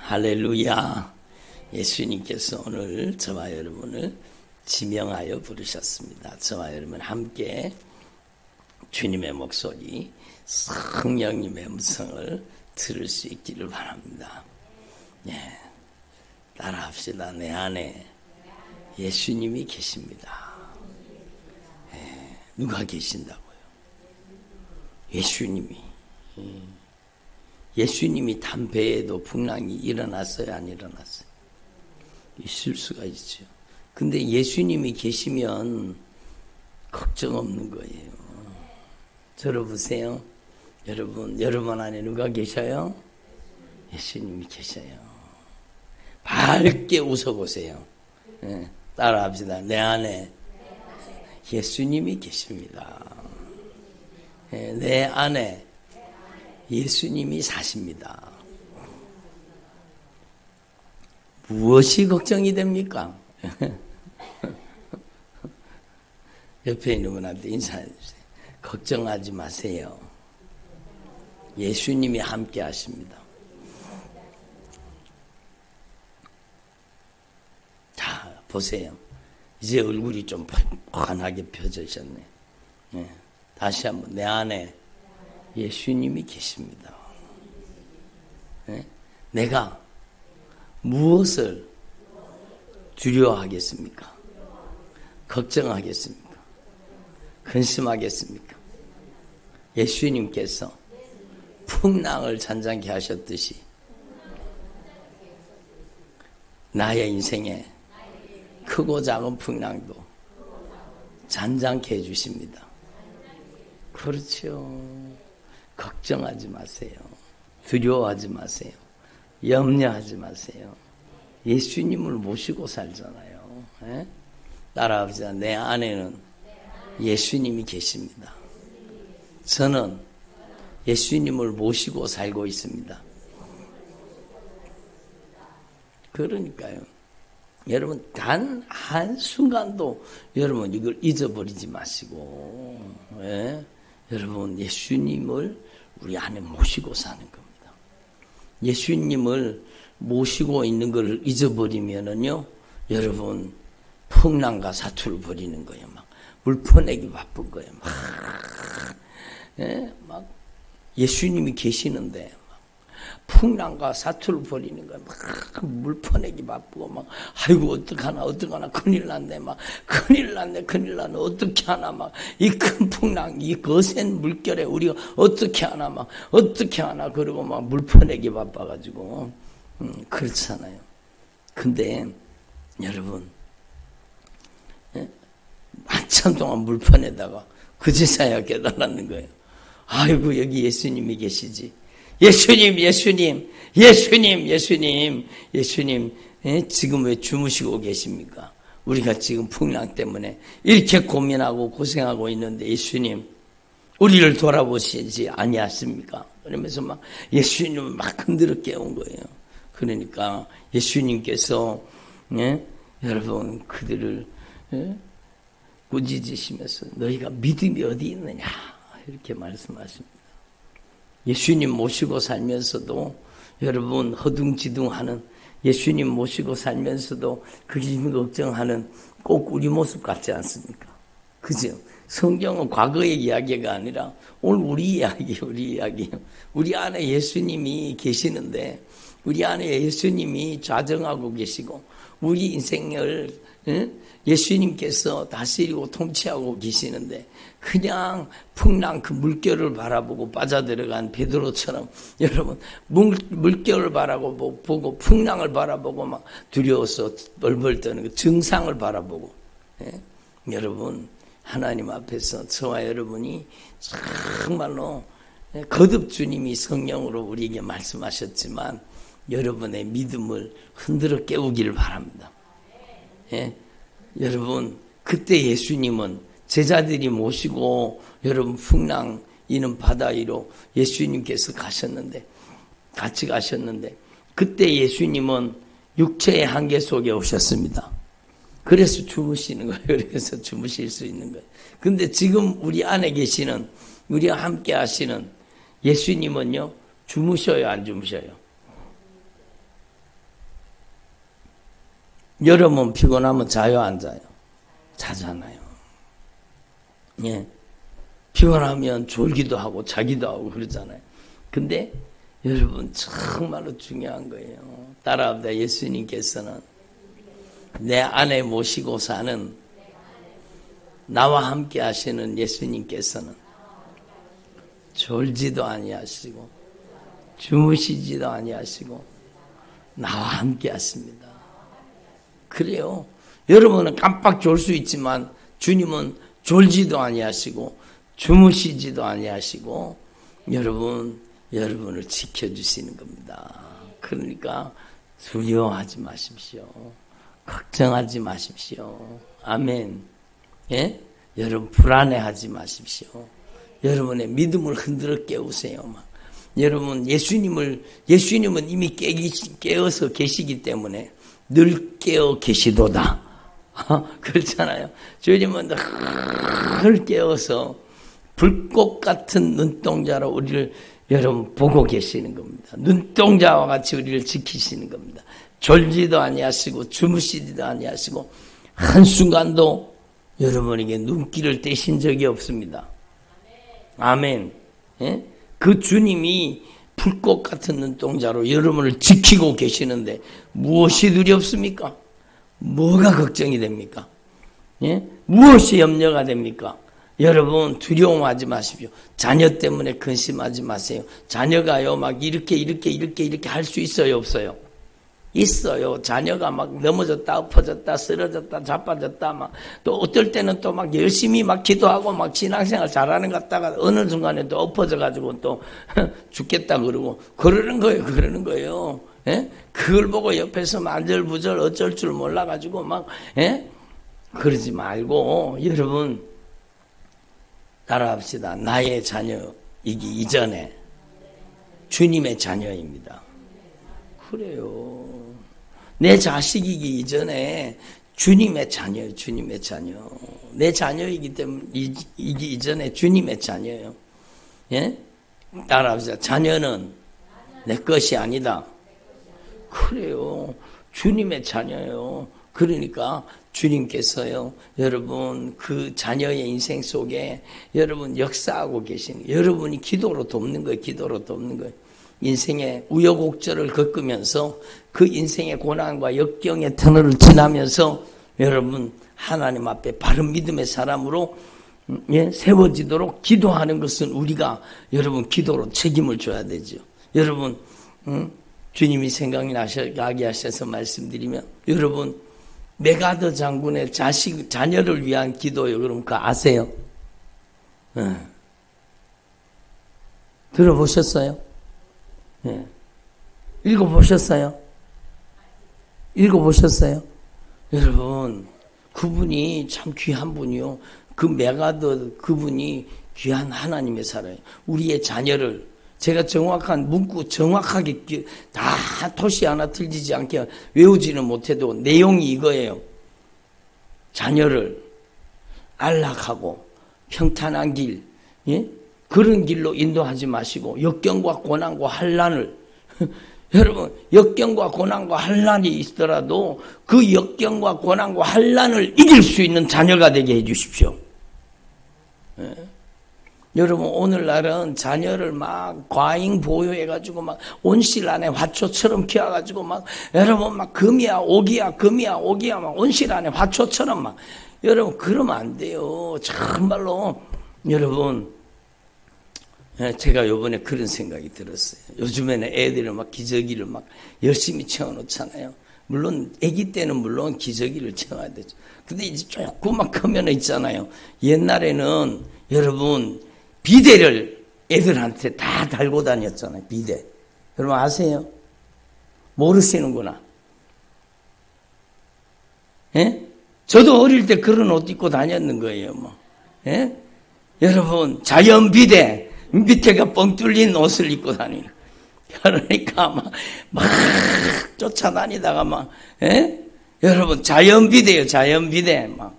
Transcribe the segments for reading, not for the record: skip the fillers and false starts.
할렐루야. 예수님께서 오늘 저와 여러분을 지명하여 부르셨습니다. 저와 여러분 함께 주님의 목소리, 성령님의 음성을 들을 수 있기를 바랍니다. 따라합시다. 내 안에 예수님이 계십니다. 누가 계신다고요? 예수님이 탄 배에도 풍랑이 일어났어요, 안 일어났어요? 있을 수가 있죠. 근데 예수님이 계시면 걱정 없는 거예요. 들어보세요. 여러분 안에 누가 계셔요? 예수님이 계셔요. 밝게 웃어보세요. 따라합시다. 내 안에 예수님이 계십니다. 내 안에 예수님이 사십니다. 무엇이 걱정이 됩니까? 옆에 있는 분한테 인사해 주세요. 걱정하지 마세요. 예수님이 함께 하십니다. 자, 보세요. 이제 얼굴이 좀 환하게 펴지셨네. 다시 한번 내 안에 예수님이 계십니다. 내가 무엇을 두려워하겠습니까? 걱정하겠습니까? 근심하겠습니까? 예수님께서 풍랑을 잔잔케 하셨듯이 나의 인생에 크고 작은 풍랑도 잔잔케 해주십니다. 그렇죠. 걱정하지 마세요. 두려워하지 마세요. 염려하지 마세요. 예수님을 모시고 살잖아요. 따라합시다. 내 안에는 예수님이 계십니다. 저는 예수님을 모시고 살고 있습니다. 그러니까요. 여러분 단 한순간도 여러분 이걸 잊어버리지 마시고 여러분 예수님을 우리 안에 모시고 사는 겁니다. 예수님을 모시고 있는 걸 잊어버리면은요, 여러분 풍랑과 사투를 벌이는 거예요. 막 물 퍼내기 바쁜 거예요. 막 예수님이 계시는데 막 풍랑과 사투를 벌이는 거예요. 막 물 퍼내기 바쁘고 막 아이고 어떡하나 큰일 났네. 막 큰일 났네 어떻게 하나 막 이 큰 풍랑 이 거센 물결에 우리가 어떻게 하나 막 어떻게 하나 그러고 막 물 퍼내기 바빠가지고 그렇잖아요. 근데 여러분 한참 동안 물 퍼내다가 그제서야 깨달았는 거예요. 아이고 여기 예수님이 계시지. 예수님 지금 왜 주무시고 계십니까? 우리가 지금 풍랑 때문에 이렇게 고민하고 고생하고 있는데 예수님 우리를 돌아보시지 아니하십니까? 그러면서 막 예수님을 막 흔들어 깨운 거예요. 그러니까 예수님께서 여러분 그들을 꾸짖으시면서 너희가 믿음이 어디 있느냐 이렇게 말씀하십니다. 예수님 모시고 살면서도 여러분 허둥지둥하는 예수님 모시고 살면서도 그림 걱정하는 꼭 우리 모습 같지 않습니까? 그죠? 성경은 과거의 이야기가 아니라 오늘 우리 이야기예요. 우리 안에 예수님이 계시는데 우리 안에 예수님이 좌정하고 계시고 우리 인생을 예수님께서 다스리고 통치하고 계시는데 그냥 풍랑 그 물결을 바라보고 빠져들어간 베드로처럼 여러분 물결을 바라보고 풍랑을 바라보고 막 두려워서 벌벌 떠는 그 증상을 바라보고 여러분 하나님 앞에서 저와 여러분이 정말로 거듭 주님이 성령으로 우리에게 말씀하셨지만 여러분의 믿음을 흔들어 깨우기를 바랍니다. 여러분 그때 예수님은 제자들이 모시고 여러분 풍랑 이는 바다 위로 예수님께서 같이 가셨는데 그때 예수님은 육체의 한계 속에 오셨습니다. 그래서 주무시는 거예요. 그래서 주무실 수 있는 거예요. 근데 지금 우리 안에 계시는 우리와 함께 하시는 예수님은요 주무셔요 안 주무셔요? 여러분 피곤하면 자요, 안 자요? 자잖아요. 예. 피곤하면 졸기도 하고 자기도 하고 그러잖아요. 근데 여러분 정말로 중요한 거예요. 따라합니다. 예수님께서는 내 안에 모시고 사는 나와 함께 하시는 예수님께서는 졸지도 아니하시고 주무시지도 아니하시고 나와 함께 하십니다. 그래요. 여러분은 깜빡 졸 수 있지만 주님은 졸지도 아니하시고 주무시지도 아니하시고 여러분을 지켜주시는 겁니다. 그러니까 두려워하지 마십시오. 걱정하지 마십시오. 아멘. 예? 여러분 불안해하지 마십시오. 여러분의 믿음을 흔들어 깨우세요. 막. 여러분 예수님은 이미 깨어서 계시기 때문에 늘 깨어 계시도다. 그렇잖아요. 주님은 늘 깨어서 불꽃 같은 눈동자로 우리를 여러분 보고 계시는 겁니다. 눈동자와 같이 우리를 지키시는 겁니다. 졸지도 아니하시고 주무시지도 아니하시고 한순간도 여러분에게 눈길을 떼신 적이 없습니다. 아멘. 예? 그 주님이 불꽃 같은 눈동자로 여러분을 지키고 계시는데 무엇이 두렵습니까? 뭐가 걱정이 됩니까? 예? 무엇이 염려가 됩니까? 여러분 두려워하지 마십시오. 자녀 때문에 근심하지 마세요. 자녀가요 막 이렇게 할 수 있어요, 없어요? 있어요. 자녀가 막 넘어졌다, 엎어졌다, 쓰러졌다, 자빠졌다, 막 또 어떨 때는 또 막 열심히 막 기도하고 막 신앙생활 잘하는 것 같다가 어느 순간에 또 엎어져가지고 또 죽겠다 그러는 거예요. 예? 그걸 보고 옆에서 만절부절 어쩔 줄 몰라가지고 막 예? 그러지 말고 여러분 따라합시다. 나의 자녀이기 이전에 주님의 자녀입니다. 그래요. 내 자식이기 이전에 주님의 자녀예요. 주님의 자녀. 내 자녀이기 때문에 이기 이전에 주님의 자녀예요. 예? 따라합시다. 자녀는 내 것이 아니다. 그래요. 주님의 자녀예요. 그러니까 주님께서요, 여러분 그 자녀의 인생 속에 여러분 역사하고 계신 여러분이 기도로 돕는 거예요. 기도로 돕는 거예요. 인생의 우여곡절을 겪으면서 그 인생의 고난과 역경의 터널을 지나면서 여러분 하나님 앞에 바른 믿음의 사람으로 세워지도록 기도하는 것은 우리가 여러분 기도로 책임을 져야 되죠. 여러분 주님이 생각나게 하셔서 말씀드리면 여러분 메가더 장군의 자녀를 위한 기도요. 그럼 그거 아세요? 들어보셨어요? 예. 읽어보셨어요? 여러분 그분이 참 귀한 분이요. 그 메가더 그분이 귀한 하나님의 사람이에요. 우리의 자녀를 제가 정확하게 다 토시 하나 틀리지 않게 외우지는 못해도 내용이 이거예요. 자녀를 안락하고 평탄한 길, 예? 그런 길로 인도하지 마시고 역경과 고난과 환난을 여러분 역경과 고난과 환난이 있더라도 그 역경과 고난과 환난을 이길 수 있는 자녀가 되게 해주십시오. 예? 여러분 오늘날은 자녀를 막 과잉 보유해가지고 막 온실 안에 화초처럼 키워가지고 막 여러분 막 금이야 옥이야 막 온실 안에 화초처럼 막 여러분 그러면 안 돼요. 정말로 여러분 제가 요번에 그런 생각이 들었어요. 요즘에는 애들을 막 기저귀를 막 열심히 채워놓잖아요. 물론 아기 때는 물론 기저귀를 채워야 되죠. 근데 이제 조금만 크면 있잖아요. 옛날에는 여러분 비데를 애들한테 다 달고 다녔잖아요. 비데. 여러분 아세요? 모르시는구나. 예? 저도 어릴 때 그런 옷 입고 다녔는 거예요. 뭐. 예? 여러분 자연 비데 밑에가 뻥 뚫린 옷을 입고 다니는. 그러니까 막 쫓아다니다가 막 예? 여러분 자연 비데요. 자연 비데 막.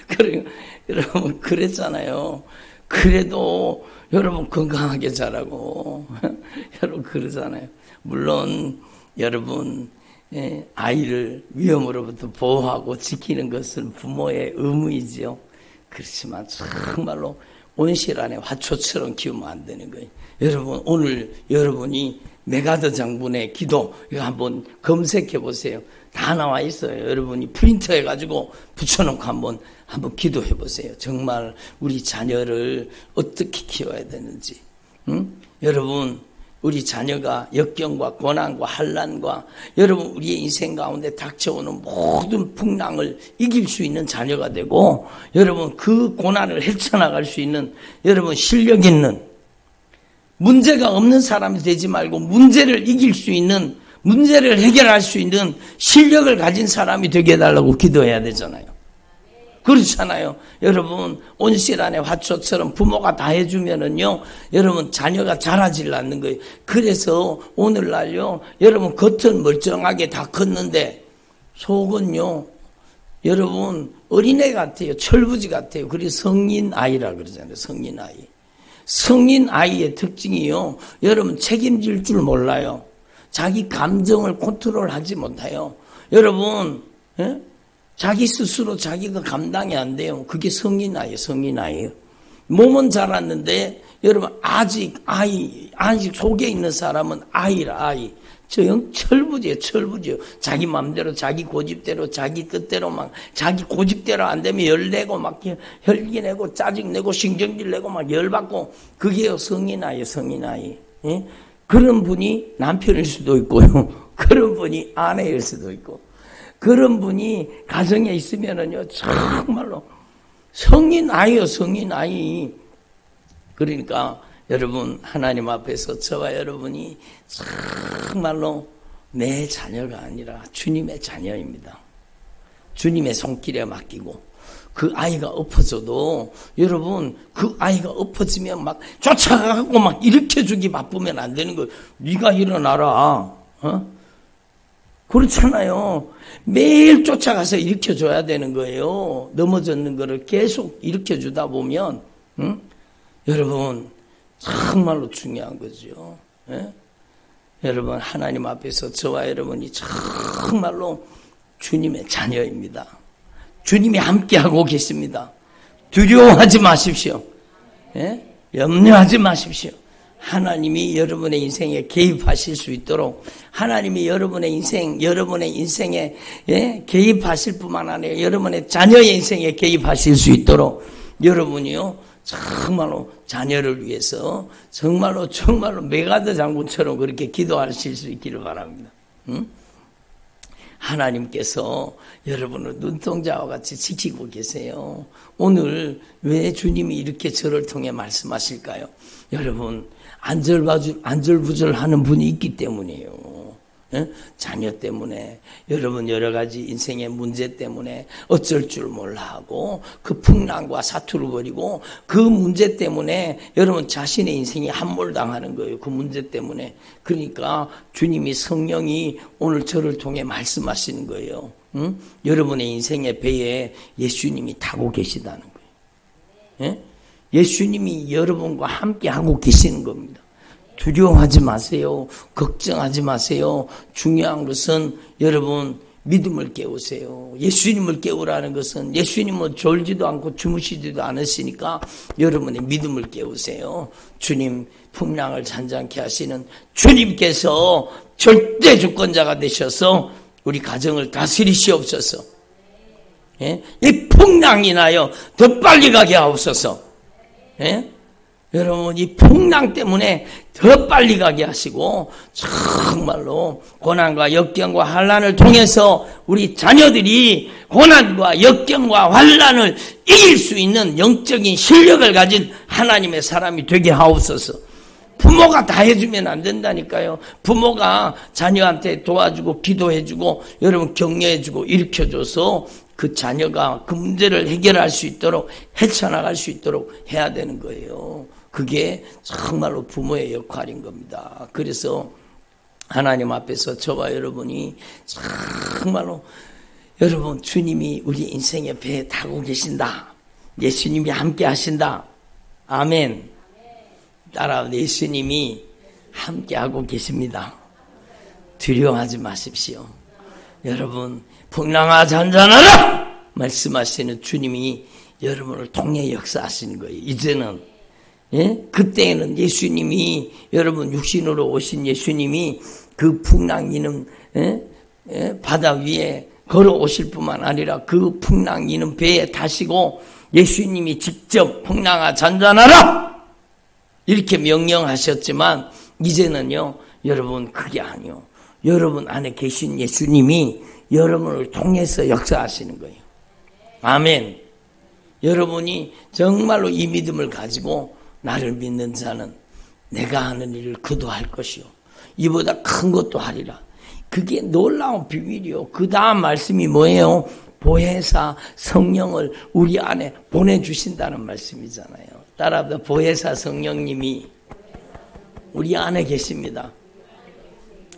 그리고 여러분 그랬잖아요. 그래도 여러분 건강하게 자라고 여러분 그러잖아요. 물론 여러분 아이를 위험으로부터 보호하고 지키는 것은 부모의 의무이지요. 그렇지만 정말로 온실 안에 화초처럼 키우면 안 되는 거예요. 여러분, 오늘 여러분이 메가더 장군의 기도 이거 한번 검색해 보세요. 다 나와 있어요. 여러분이 프린터 해가지고 붙여놓고 한번 기도해 보세요. 정말 우리 자녀를 어떻게 키워야 되는지. 여러분, 우리 자녀가 역경과 고난과 환난과 여러분 우리의 인생 가운데 닥쳐오는 모든 풍랑을 이길 수 있는 자녀가 되고, 여러분 그 고난을 헤쳐나갈 수 있는 여러분 실력 있는, 문제가 없는 사람이 되지 말고 문제를 이길 수 있는, 문제를 해결할 수 있는 실력을 가진 사람이 되게 해달라고 기도해야 되잖아요. 그렇잖아요. 여러분, 온실 안에 화초처럼 부모가 다 해주면은요, 여러분, 자녀가 자라질 않는 거예요. 그래서 오늘날요, 여러분, 겉은 멀쩡하게 다 컸는데, 속은요, 여러분, 어린애 같아요. 철부지 같아요. 그리고 성인 아이라 그러잖아요. 성인 아이. 성인 아이의 특징이요, 여러분, 책임질 줄 몰라요. 자기 감정을 컨트롤하지 못해요. 여러분, 자기 스스로 자기가 감당이 안 돼요. 그게 성인 아이예요. 성인 아이예요. 몸은 자랐는데 여러분 아직 속에 있는 사람은 아이라 아이. 저 철부지예요. 철부지예요. 자기 마음대로 자기 고집대로 자기 뜻대로 막 자기 고집대로 안 되면 열내고 막 혈기 내고 짜증 내고 신경질 내고 막 열받고, 그게요 성인 아이예요. 성인 아이. 예? 그런 분이 남편일 수도 있고요. 그런 분이 아내일 수도 있고. 그런 분이 가정에 있으면은요, 정말로 성인 아이요, 성인 아이. 그러니까 여러분, 하나님 앞에서 저와 여러분이 정말로 내 자녀가 아니라 주님의 자녀입니다. 주님의 손길에 맡기고, 그 아이가 엎어져도 여러분, 그 아이가 엎어지면 막 쫓아가고 막 일으켜주기 바쁘면 안 되는 거예요. 네가 일어나라. 그렇잖아요. 매일 쫓아가서 일으켜줘야 되는 거예요. 넘어졌는 거를 계속 일으켜주다 보면, 여러분, 정말로 중요한 거죠. 여러분, 하나님 앞에서 저와 여러분이 정말로 주님의 자녀입니다. 주님이 함께하고 계십니다. 두려워하지 마십시오. 염려하지 마십시오. 하나님이 여러분의 인생에 개입하실 수 있도록, 하나님이 여러분의 인생에 개입하실 뿐만 아니라 여러분의 자녀의 인생에 개입하실 수 있도록, 여러분이요 정말로 자녀를 위해서 정말로 메가더 장군처럼 그렇게 기도하실 수 있기를 바랍니다. 하나님께서 여러분을 눈동자와 같이 지키고 계세요. 오늘 왜 주님이 이렇게 저를 통해 말씀하실까요? 여러분, 안절부절하는 분이 있기 때문이에요. 자녀 때문에, 여러분 여러 가지 인생의 문제 때문에 어쩔 줄 몰라 하고 그 풍랑과 사투를 벌이고, 그 문제 때문에 여러분 자신의 인생이 함몰당하는 거예요. 그 문제 때문에. 그러니까 주님이, 성령이 오늘 저를 통해 말씀하시는 거예요. 여러분의 인생의 배에 예수님이 타고 계시다는 거예요. 예수님이 여러분과 함께 하고 계시는 겁니다. 두려워하지 마세요. 걱정하지 마세요. 중요한 것은 여러분 믿음을 깨우세요. 예수님을 깨우라는 것은, 예수님은 졸지도 않고 주무시지도 않으시니까 여러분의 믿음을 깨우세요. 주님, 풍랑을 잔잔케 하시는 주님께서 절대 주권자가 되셔서 우리 가정을 다스리시옵소서. 이 풍랑이 인하여 더 빨리 가게 하옵소서. 여러분, 이 풍랑 때문에 더 빨리 가게 하시고, 정말로 고난과 역경과 환난을 통해서 우리 자녀들이 고난과 역경과 환난을 이길 수 있는 영적인 실력을 가진 하나님의 사람이 되게 하옵소서. 부모가 다 해주면 안 된다니까요. 부모가 자녀한테 도와주고 기도해주고 여러분 격려해주고 일으켜줘서 그 자녀가 그 문제를 해결할 수 있도록, 헤쳐나갈 수 있도록 해야 되는 거예요. 그게 정말로 부모의 역할인 겁니다. 그래서 하나님 앞에서 저와 여러분이 정말로, 여러분 주님이 우리 인생의 배에 타고 계신다. 예수님이 함께 하신다. 아멘. 따라 예수님이 함께 하고 계십니다. 두려워하지 마십시오. 여러분 풍랑아 잔잔하라 말씀하시는 주님이 여러분을 통해 역사하시는 거예요. 이제는 그때에는 예수님이 여러분 육신으로 오신 예수님이 그 풍랑이는 바다 위에 걸어오실 뿐만 아니라 그 풍랑이는 배에 타시고 예수님이 직접 풍랑아 잔잔하라 이렇게 명령하셨지만 이제는요 여러분 그게 아니요. 여러분 안에 계신 예수님이 여러분을 통해서 역사하시는 거예요. 아멘. 여러분이 정말로 이 믿음을 가지고 나를 믿는 자는 내가 하는 일을 그도 할 것이요 이보다 큰 것도 하리라. 그게 놀라운 비밀이요. 그 다음 말씀이 뭐예요? 보혜사 성령을 우리 안에 보내주신다는 말씀이잖아요. 따라합니다. 보혜사 성령님이 우리 안에 계십니다.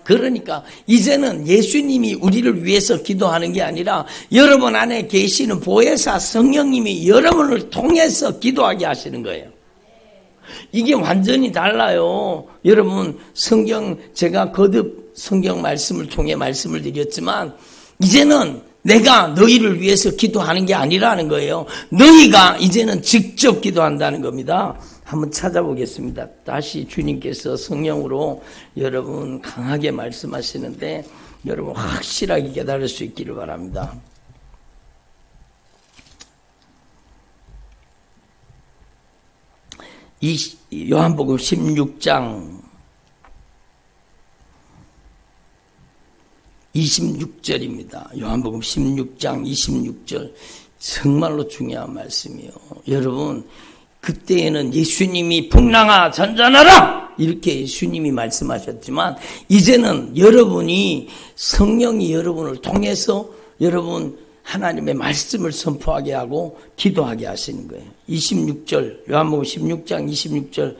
그러니까 이제는 예수님이 우리를 위해서 기도하는 게 아니라 여러분 안에 계시는 보혜사 성령님이 여러분을 통해서 기도하게 하시는 거예요. 이게 완전히 달라요. 여러분 성경 제가 거듭 성경 말씀을 통해 말씀을 드렸지만 이제는 내가 너희를 위해서 기도하는 게 아니라는 거예요. 너희가 이제는 직접 기도한다는 겁니다. 한번 찾아보겠습니다. 다시 주님께서 성령으로 여러분 강하게 말씀하시는데 여러분 확실하게 깨달을 수 있기를 바랍니다. 이 요한복음 16장 26절입니다. 요한복음 16장 26절 정말로 중요한 말씀이에요. 여러분 그때에는 예수님이 풍랑아 잔잔하라 이렇게 예수님이 말씀하셨지만 이제는 여러분이 성령이 여러분을 통해서 여러분 하나님의 말씀을 선포하게 하고 기도하게 하시는 거예요. 26절 요한복음 16장 26절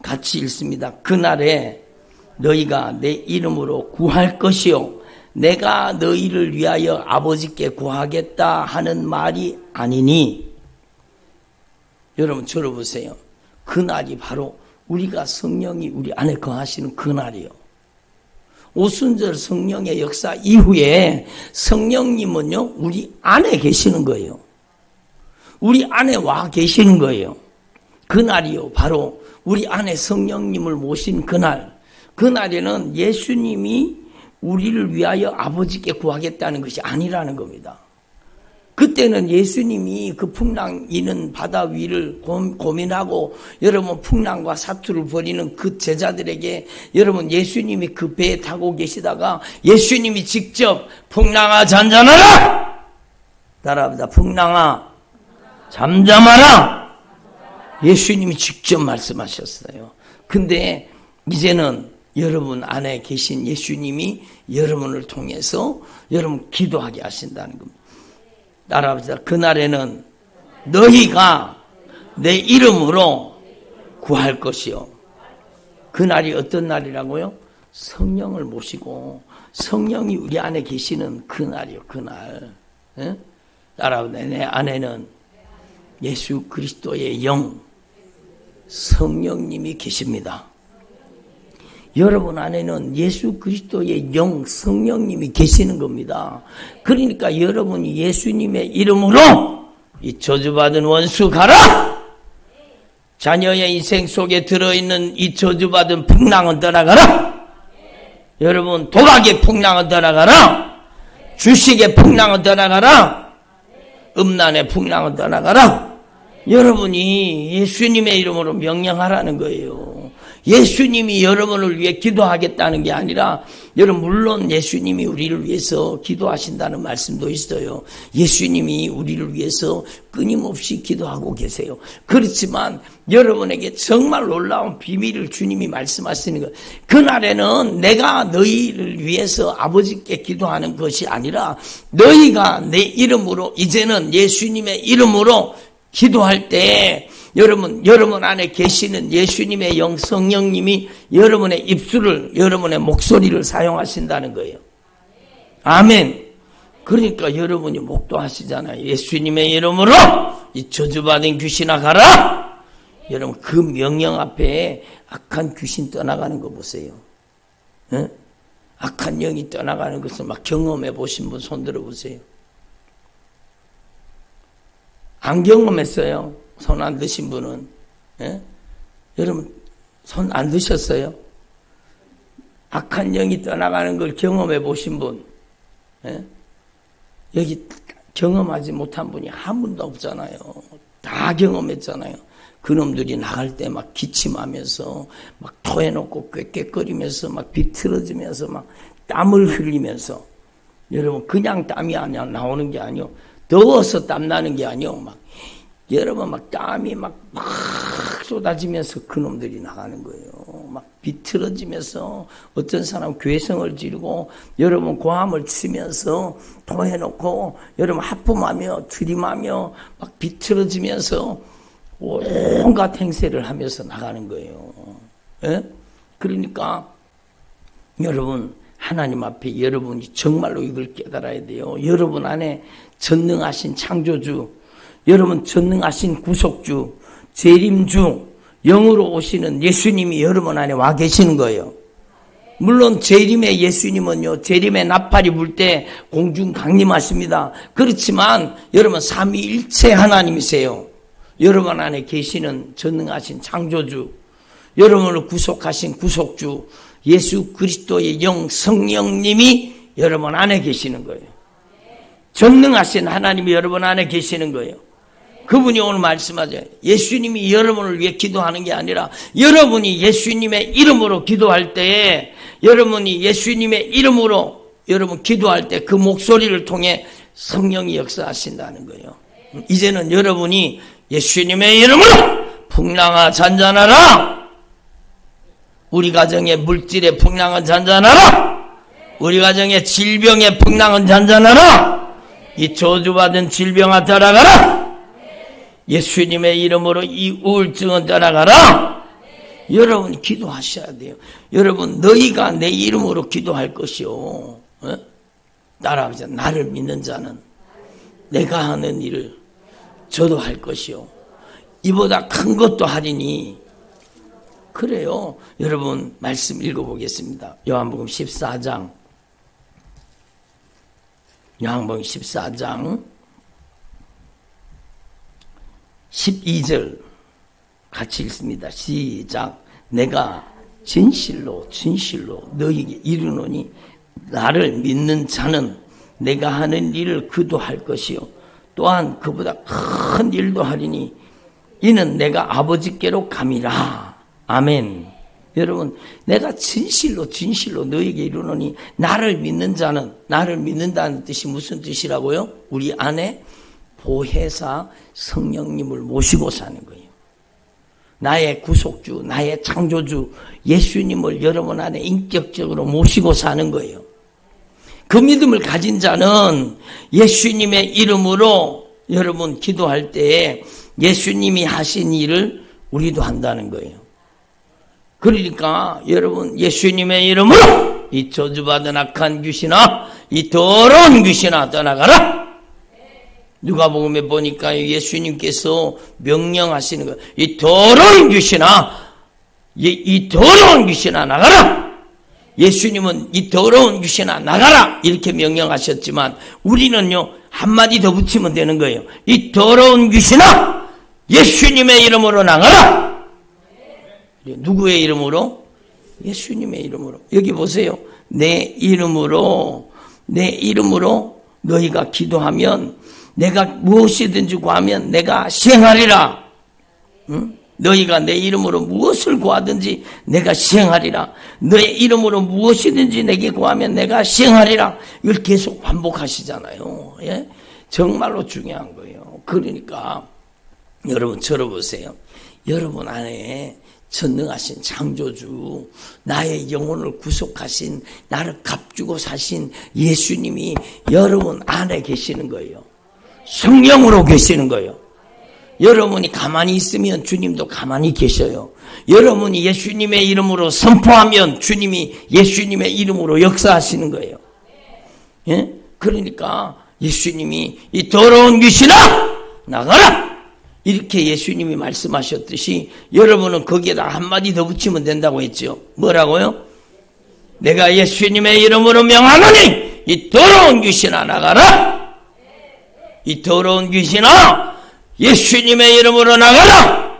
같이 읽습니다. 그날에 너희가 내 이름으로 구할 것이요 내가 너희를 위하여 아버지께 구하겠다 하는 말이 아니니 여러분 들어보세요. 그날이 바로 우리가 성령이 우리 안에 거하시는 그날이요. 오순절 성령의 역사 이후에 성령님은요 우리 안에 계시는 거예요. 우리 안에 와 계시는 거예요. 그날이요 바로 우리 안에 성령님을 모신 그날. 그날에는 예수님이 우리를 위하여 아버지께 구하겠다는 것이 아니라는 겁니다. 그때는 예수님이 그 풍랑 이는 바다 위를 고민하고 여러분 풍랑과 사투를 벌이는 그 제자들에게 여러분 예수님이 그 배에 타고 계시다가 예수님이 직접 풍랑아 잔잔하라 따라합니다. 풍랑아 잠잠하라 예수님이 직접 말씀하셨어요. 근데 이제는 여러분 안에 계신 예수님이 여러분을 통해서 여러분 기도하게 하신다는 겁니다. 따라합시다. 그날에는 너희가 내 이름으로 구할 것이요. 그날이 어떤 날이라고요? 성령을 모시고 성령이 우리 안에 계시는 그날이요. 그날. 따라합니다. 내 안에는 예수 그리스도의 영 성령님이 계십니다. 여러분 안에는 예수 그리스도의 영 성령님이 계시는 겁니다. 그러니까 여러분이 예수님의 이름으로 이 저주받은 원수 가라! 자녀의 인생 속에 들어있는 이 저주받은 풍랑은 떠나가라! 여러분 도박의 풍랑은 떠나가라! 주식의 풍랑은 떠나가라! 음란의 풍랑은 떠나가라! 여러분이 예수님의 이름으로 명령하라는 거예요. 예수님이 여러분을 위해 기도하겠다는 게 아니라 여러분 물론 예수님이 우리를 위해서 기도하신다는 말씀도 있어요. 예수님이 우리를 위해서 끊임없이 기도하고 계세요. 그렇지만 여러분에게 정말 놀라운 비밀을 주님이 말씀하시는 것 그날에는 내가 너희를 위해서 아버지께 기도하는 것이 아니라 너희가 내 이름으로 이제는 예수님의 이름으로 기도할 때 여러분 안에 계시는 예수님의 영 성령님이 여러분의 입술을 여러분의 목소리를 사용하신다는 거예요. 아멘. 그러니까 여러분이 목도하시잖아요. 예수님의 이름으로 이 저주받은 귀신아 가라. 여러분 그 명령 앞에 악한 귀신 떠나가는 거 보세요. 악한 영이 떠나가는 것을 막 경험해 보신 분 손 들어 보세요. 안 경험했어요? 손 안 드신 분은? 예? 여러분 손 안 드셨어요? 악한 영이 떠나가는 걸 경험해 보신 분? 예? 여기 경험하지 못한 분이 한 분도 없잖아요. 다 경험했잖아요. 그놈들이 나갈 때 막 기침하면서 막 토해놓고 꾀꾀거리면서 막 비틀어지면서 막 땀을 흘리면서, 여러분 그냥 땀이 아니야 나오는 게 아니요, 더워서 땀 나는 게 아니요, 막 여러분 막 땀이 막 쏟아지면서 그놈들이 나가는 거예요. 막 비틀어지면서 어떤 사람 괴성을 지르고 여러분 고함을 치면서 토해놓고 여러분 하품하며 들이마며 막 비틀어지면서 온갖 행세를 하면서 나가는 거예요. 예? 그러니까 여러분 하나님 앞에 여러분이 정말로 이걸 깨달아야 돼요. 여러분 안에 전능하신 창조주, 여러분 전능하신 구속주, 재림주, 영으로 오시는 예수님이 여러분 안에 와 계시는 거예요. 물론 재림의 예수님은요, 재림의 나팔이 불 때 공중 강림하십니다. 그렇지만 여러분 삼위일체 하나님이세요. 여러분 안에 계시는 전능하신 창조주, 여러분을 구속하신 구속주 예수 그리스도의 영 성령님이 여러분 안에 계시는 거예요. 전능하신 하나님이 여러분 안에 계시는 거예요. 그분이 오늘 말씀하죠. 예수님이 여러분을 위해 기도하는 게 아니라 여러분이 예수님의 이름으로 기도할 때에, 여러분이 예수님의 이름으로 여러분 기도할 때 그 목소리를 통해 성령이 역사하신다는 거예요. 이제는 여러분이 예수님의 이름으로 풍랑아 잔잔하라, 우리 가정의 물질의 풍랑은 잔잔하라, 우리 가정의 질병의 풍랑은 잔잔하라, 이 저주받은 질병아 떠나가라, 예수님의 이름으로 이 우울증은 떠나가라. 여러분 기도하셔야 돼요. 여러분 너희가 내 이름으로 기도할 것이요, 어? 따라하자. 나를 믿는 자는 내가 하는 일을 저도 할 것이요, 이보다 큰 것도 하리니. 그래요. 여러분 말씀 읽어보겠습니다. 요한복음 14장, 요한복음 14장 12절 같이 읽습니다. 시작. 내가 진실로 진실로 너희에게 이르노니 나를 믿는 자는 내가 하는 일을 그도 할 것이요 또한 그보다 큰 일도 하리니 이는 내가 아버지께로 감이라. 아멘. 여러분 내가 진실로 진실로 너희에게 이르노니, 나를 믿는 자는, 나를 믿는다는 뜻이 무슨 뜻이라고요? 우리 안에 보혜사 성령님을 모시고 사는 거예요. 나의 구속주, 나의 창조주 예수님을 여러분 안에 인격적으로 모시고 사는 거예요. 그 믿음을 가진 자는 예수님의 이름으로 여러분 기도할 때에 예수님이 하신 일을 우리도 한다는 거예요. 그러니까 여러분 예수님의 이름으로 이 저주받은 악한 귀신아, 이 더러운 귀신아 떠나가라. 누가복음에 보니까 예수님께서 명령하시는 거예요. 이 더러운 귀신아, 이 더러운 귀신아 나가라. 예수님은 이 더러운 귀신아 나가라 이렇게 명령하셨지만 우리는요 한마디 더 붙이면 되는 거예요. 이 더러운 귀신아 예수님의 이름으로 나가라. 누구의 이름으로? 예수님의 이름으로. 여기 보세요. 내 이름으로 너희가 기도하면, 내가 무엇이든지 구하면 내가 시행하리라. 응? 너희가 내 이름으로 무엇을 구하든지 내가 시행하리라. 너의 이름으로 무엇이든지 내게 구하면 내가 시행하리라. 이걸 계속 반복하시잖아요. 예? 정말로 중요한 거예요. 그러니까 여러분 들어보세요. 여러분 안에 전능하신 창조주, 나의 영혼을 구속하신, 나를 값주고 사신 예수님이 여러분 안에 계시는 거예요. 성령으로 계시는 거예요. 여러분이 가만히 있으면 주님도 가만히 계셔요. 여러분이 예수님의 이름으로 선포하면 주님이 예수님의 이름으로 역사하시는 거예요. 예? 그러니까 예수님이 이 더러운 귀신아 나가라 이렇게 예수님이 말씀하셨듯이 여러분은 거기에다 한마디 더 붙이면 된다고 했죠. 뭐라고요? 내가 예수님의 이름으로 명하노니 이 더러운 귀신아 나가라. 이 더러운 귀신아 예수님의 이름으로 나가라.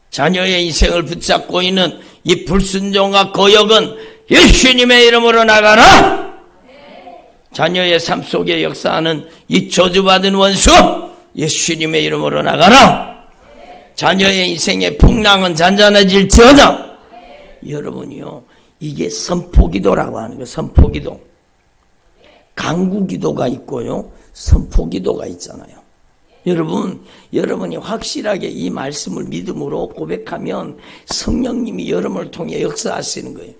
자녀의 인생을 붙잡고 있는 이 불순종과 거역은 예수님의 이름으로 나가라. 자녀의 삶 속에 역사하는 이 저주받은 원수 예수님의 이름으로 나가라. 자녀의 인생의 풍랑은 잔잔해질지어다. 여러분이요, 이게 선포기도라고 하는 거예요. 선포기도. 간구기도가 있고요, 선포기도가 있잖아요. 여러분이 확실하게 이 말씀을 믿음으로 고백하면 성령님이 여러분을 통해 역사하시는 거예요.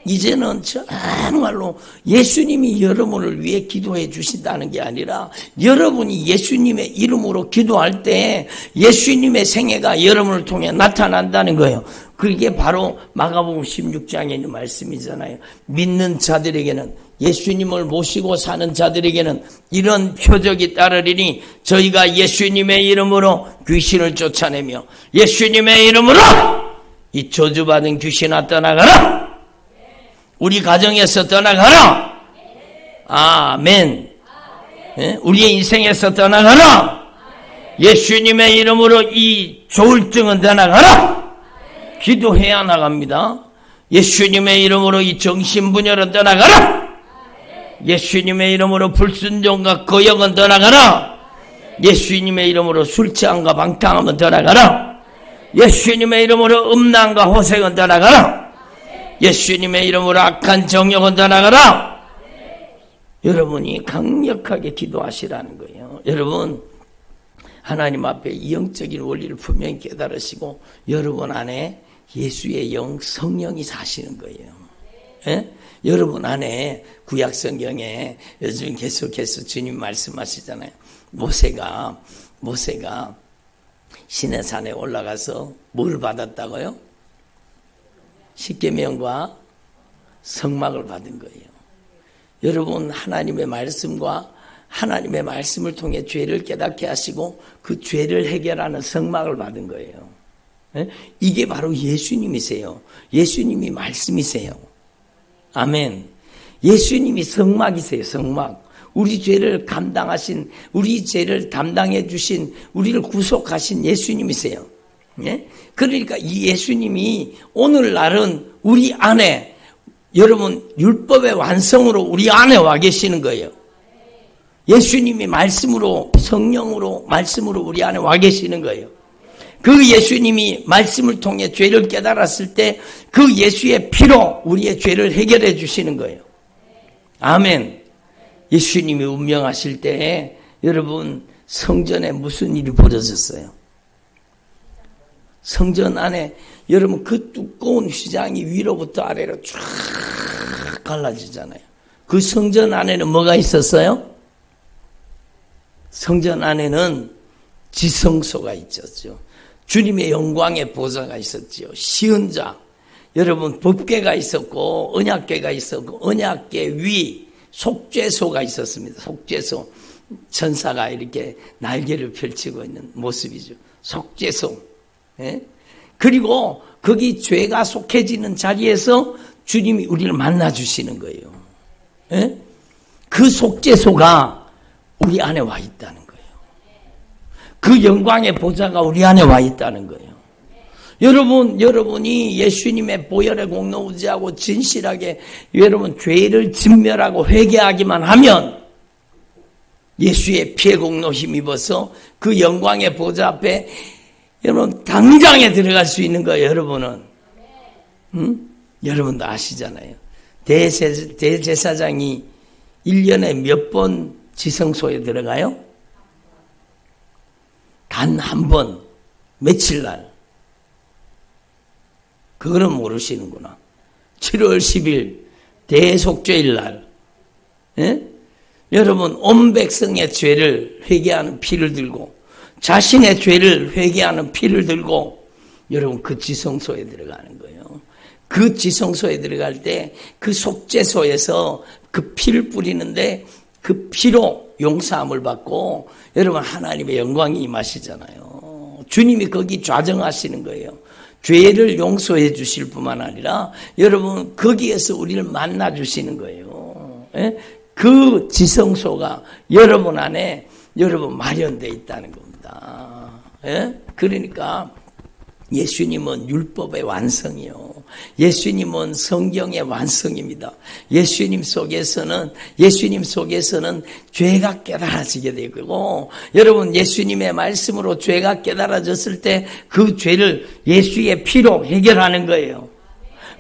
이제는 정말로 예수님이 여러분을 위해 기도해 주신다는 게 아니라 여러분이 예수님의 이름으로 기도할 때 예수님의 생애가 여러분을 통해 나타난다는 거예요. 그게 바로 마가복음 16장에 있는 말씀이잖아요. 믿는 자들에게는, 예수님을 모시고 사는 자들에게는 이런 표적이 따르리니 저희가 예수님의 이름으로 귀신을 쫓아내며 예수님의 이름으로 이 저주받은 귀신아 떠나가라. 우리 가정에서 떠나가라. 아멘. 우리의 인생에서 떠나가라. 예수님의 이름으로 이 조울증은 떠나가라. 기도해야 나갑니다. 예수님의 이름으로 이 정신분열은 떠나가라. 예수님의 이름으로 불순종과 거역은 떠나가라. 예수님의 이름으로 술 취함과 방탕함은 떠나가라. 예수님의 이름으로 음란과 호색은 떠나가라. 예수님의 이름으로 악한 정욕은 떠나가라. 여러분이 강력하게 기도하시라는 거예요. 여러분, 하나님 앞에 이 영적인 원리를 분명히 깨달으시고 여러분 안에 예수의 영 성령이 사시는 거예요. 예? 여러분 안에 구약 성경에 요즘 계속해서 주님 말씀하시잖아요. 모세가 시내산에 올라가서 뭘 받았다고요? 십계명과 성막을 받은 거예요. 여러분, 하나님의 말씀과 하나님의 말씀을 통해 죄를 깨닫게 하시고 그 죄를 해결하는 성막을 받은 거예요. 이게 바로 예수님이세요. 예수님이 말씀이세요. 아멘. 예수님이 성막이세요. 성막. 우리 죄를 감당하신, 우리 죄를 담당해 주신, 우리를 구속하신 예수님이세요. 그러니까 이 예수님이 오늘날은 우리 안에, 여러분, 율법의 완성으로 우리 안에 와 계시는 거예요. 예수님이 말씀으로, 성령으로, 말씀으로 우리 안에 와 계시는 거예요. 그 예수님이 말씀을 통해 죄를 깨달았을 때 그 예수의 피로 우리의 죄를 해결해 주시는 거예요. 아멘. 예수님이 운명하실 때 여러분, 성전에 무슨 일이 벌어졌어요? 성전 안에 여러분, 그 두꺼운 휘장이 위로부터 아래로 쫙 갈라지잖아요. 그 성전 안에는 뭐가 있었어요? 성전 안에는 지성소가 있었죠. 주님의 영광의 보좌가 있었지요. 시은자, 여러분, 법궤가 있었고 언약궤가 있었고 언약궤 위 속죄소가 있었습니다. 속죄소, 천사가 이렇게 날개를 펼치고 있는 모습이죠. 속죄소. 그리고 거기 죄가 속해지는 자리에서 주님이 우리를 만나주시는 거예요. 그 속죄소가 우리 안에 와 있다는 거예요. 그 영광의 보좌가 우리 안에 와 있다는 거예요. 여러분이 예수님의 보혈의 공로 의지하고 진실하게 여러분 죄를 진멸하고 회개하기만 하면 예수의 피의 공로 힘입어서 그 영광의 보좌 앞에 여러분 당장에 들어갈 수 있는 거예요. 여러분은 여러분도 아시잖아요. 대제사장이 1년에 몇 번 지성소에 들어가요? 단 한 번, 며칠 날. 그거는 모르시는구나. 7월 10일 대속죄일 날. 여러분, 온 백성의 죄를 회개하는 피를 들고 자신의 죄를 회개하는 피를 들고 여러분 그 지성소에 들어가는 거예요. 그 지성소에 들어갈 때 그 속죄소에서 그 피를 뿌리는데 그 피로 용서함을 받고 여러분 하나님의 영광이 임하시잖아요. 주님이 거기 좌정하시는 거예요. 죄를 용서해 주실 뿐만 아니라 여러분 거기에서 우리를 만나 주시는 거예요. 예? 그 지성소가 여러분 안에 여러분 마련되어 있다는 겁니다. 예? 그러니까 예수님은 율법의 완성이요. 예수님은 성경의 완성입니다. 예수님 속에서는 죄가 깨달아지게 되고, 여러분 예수님의 말씀으로 죄가 깨달아졌을 때 그 죄를 예수의 피로 해결하는 거예요.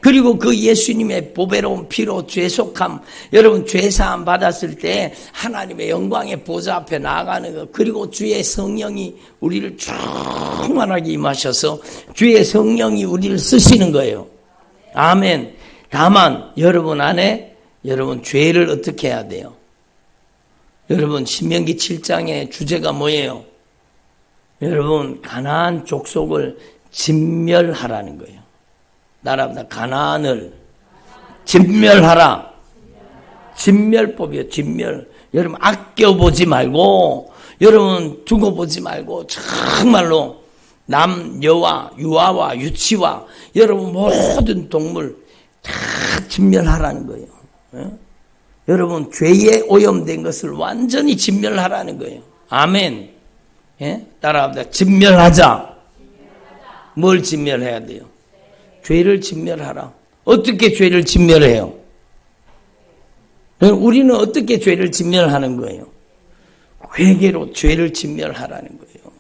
그리고 그 예수님의 보배로운 피로 죄속함, 여러분 죄사함 받았을 때 하나님의 영광의 보좌 앞에 나아가는 것, 그리고 주의 성령이 우리를 충만하게 임하셔서 주의 성령이 우리를 쓰시는 거예요. 아멘. 다만 여러분 안에 여러분 죄를 어떻게 해야 돼요? 여러분 신명기 7장의 주제가 뭐예요? 여러분 가나안 족속을 진멸하라는 거예요. 나라보다 가나안을 진멸하라. 진멸법이요. 진멸. 여러분 아껴보지 말고, 여러분 두고 보지 말고, 정말로 남 여와 유아와 유치와 여러분 모든 동물 다 진멸하라는 거예요. 예? 여러분 죄에 오염된 것을 완전히 진멸하라는 거예요. 아멘. 예? 따라합니다. 진멸하자. 뭘 진멸해야 돼요? 죄를 진멸하라. 어떻게 죄를 진멸해요? 우리는 어떻게 죄를 진멸하는 거예요? 회개로 죄를 진멸하라는 거예요.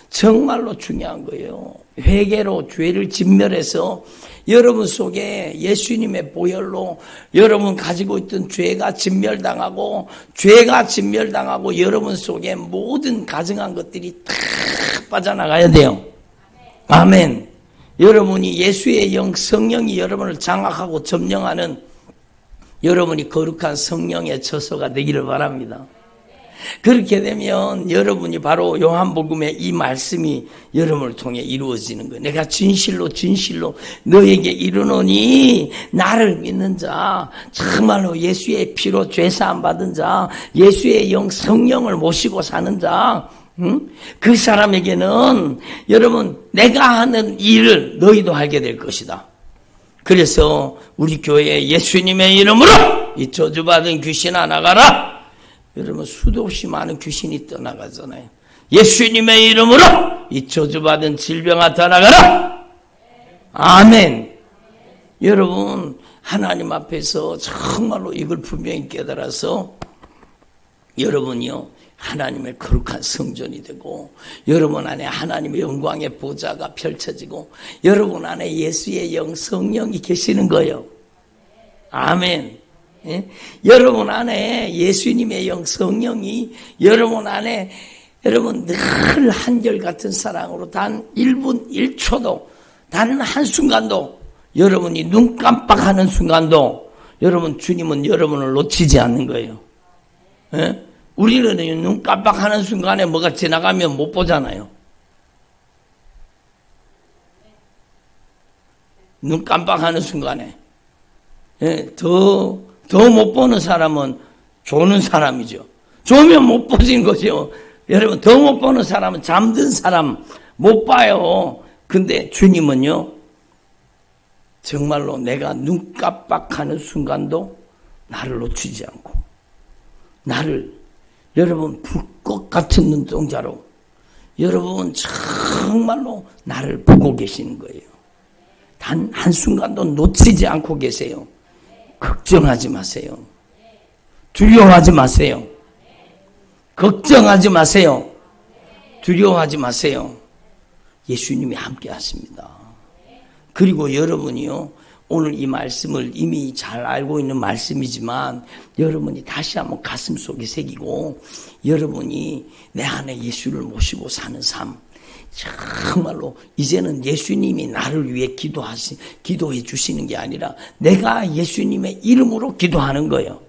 정말로 중요한 거예요. 회개로 죄를 진멸해서 여러분 속에 예수님의 보혈로 여러분 가지고 있던 죄가 진멸당하고, 죄가 진멸당하고 여러분 속에 모든 가증한 것들이 다 빠져나가야 돼요. 아멘. 여러분이 예수의 영 성령이 여러분을 장악하고 점령하는 여러분이 거룩한 성령의 처소가 되기를 바랍니다. 그렇게 되면 여러분이 바로 요한복음의 이 말씀이 여러분을 통해 이루어지는 거예요. 내가 진실로 너에게 이르노니 나를 믿는 자, 정말로 예수의 피로 죄사함 받은 자, 예수의 영 성령을 모시고 사는 자, 그 사람에게는 여러분 내가 하는 일을 너희도 하게 될 것이다. 그래서 우리 교회에 예수님의 이름으로 이 저주받은 귀신아 나가라. 여러분 수도 없이 많은 귀신이 떠나가잖아요. 예수님의 이름으로 이 저주받은 질병아 떠나가라. 아멘. 여러분 하나님 앞에서 정말로 이걸 분명히 깨달아서 여러분이요 하나님의 거룩한 성전이 되고, 여러분 안에 하나님의 영광의 보좌가 펼쳐지고, 여러분 안에 예수의 영 성령이 계시는 거예요. 아멘. 예? 여러분 안에 예수님의 영 성령이 여러분 안에 여러분 늘 한결같은 사랑으로 단 1분 1초도 다른 한순간도 여러분이 눈 깜빡하는 순간도 여러분 주님은 여러분을 놓치지 않는 거예요. 예? 우리는 눈 깜빡하는 순간에 뭐가 지나가면 못 보잖아요. 눈 깜빡하는 순간에. 예, 더 못 보는 사람은 조는 사람이죠. 조면 못 보시는 거죠. 여러분, 더 못 보는 사람은 잠든 사람 못 봐요. 근데 주님은요, 정말로 내가 눈 깜빡하는 순간도 나를 놓치지 않고, 나를 여러분 불꽃 같은 눈동자로 여러분 정말로 나를 보고 계시는 거예요. 단 한순간도 놓치지 않고 계세요. 걱정하지 마세요. 두려워하지 마세요. 걱정하지 마세요. 두려워하지 마세요. 예수님이 함께 하십니다. 그리고 여러분이요, 오늘 이 말씀을 이미 잘 알고 있는 말씀이지만 여러분이 다시 한번 가슴 속에 새기고, 여러분이 내 안에 예수를 모시고 사는 삶, 정말로 이제는 예수님이 나를 위해 기도해 주시는 게 아니라 내가 예수님의 이름으로 기도하는 거예요.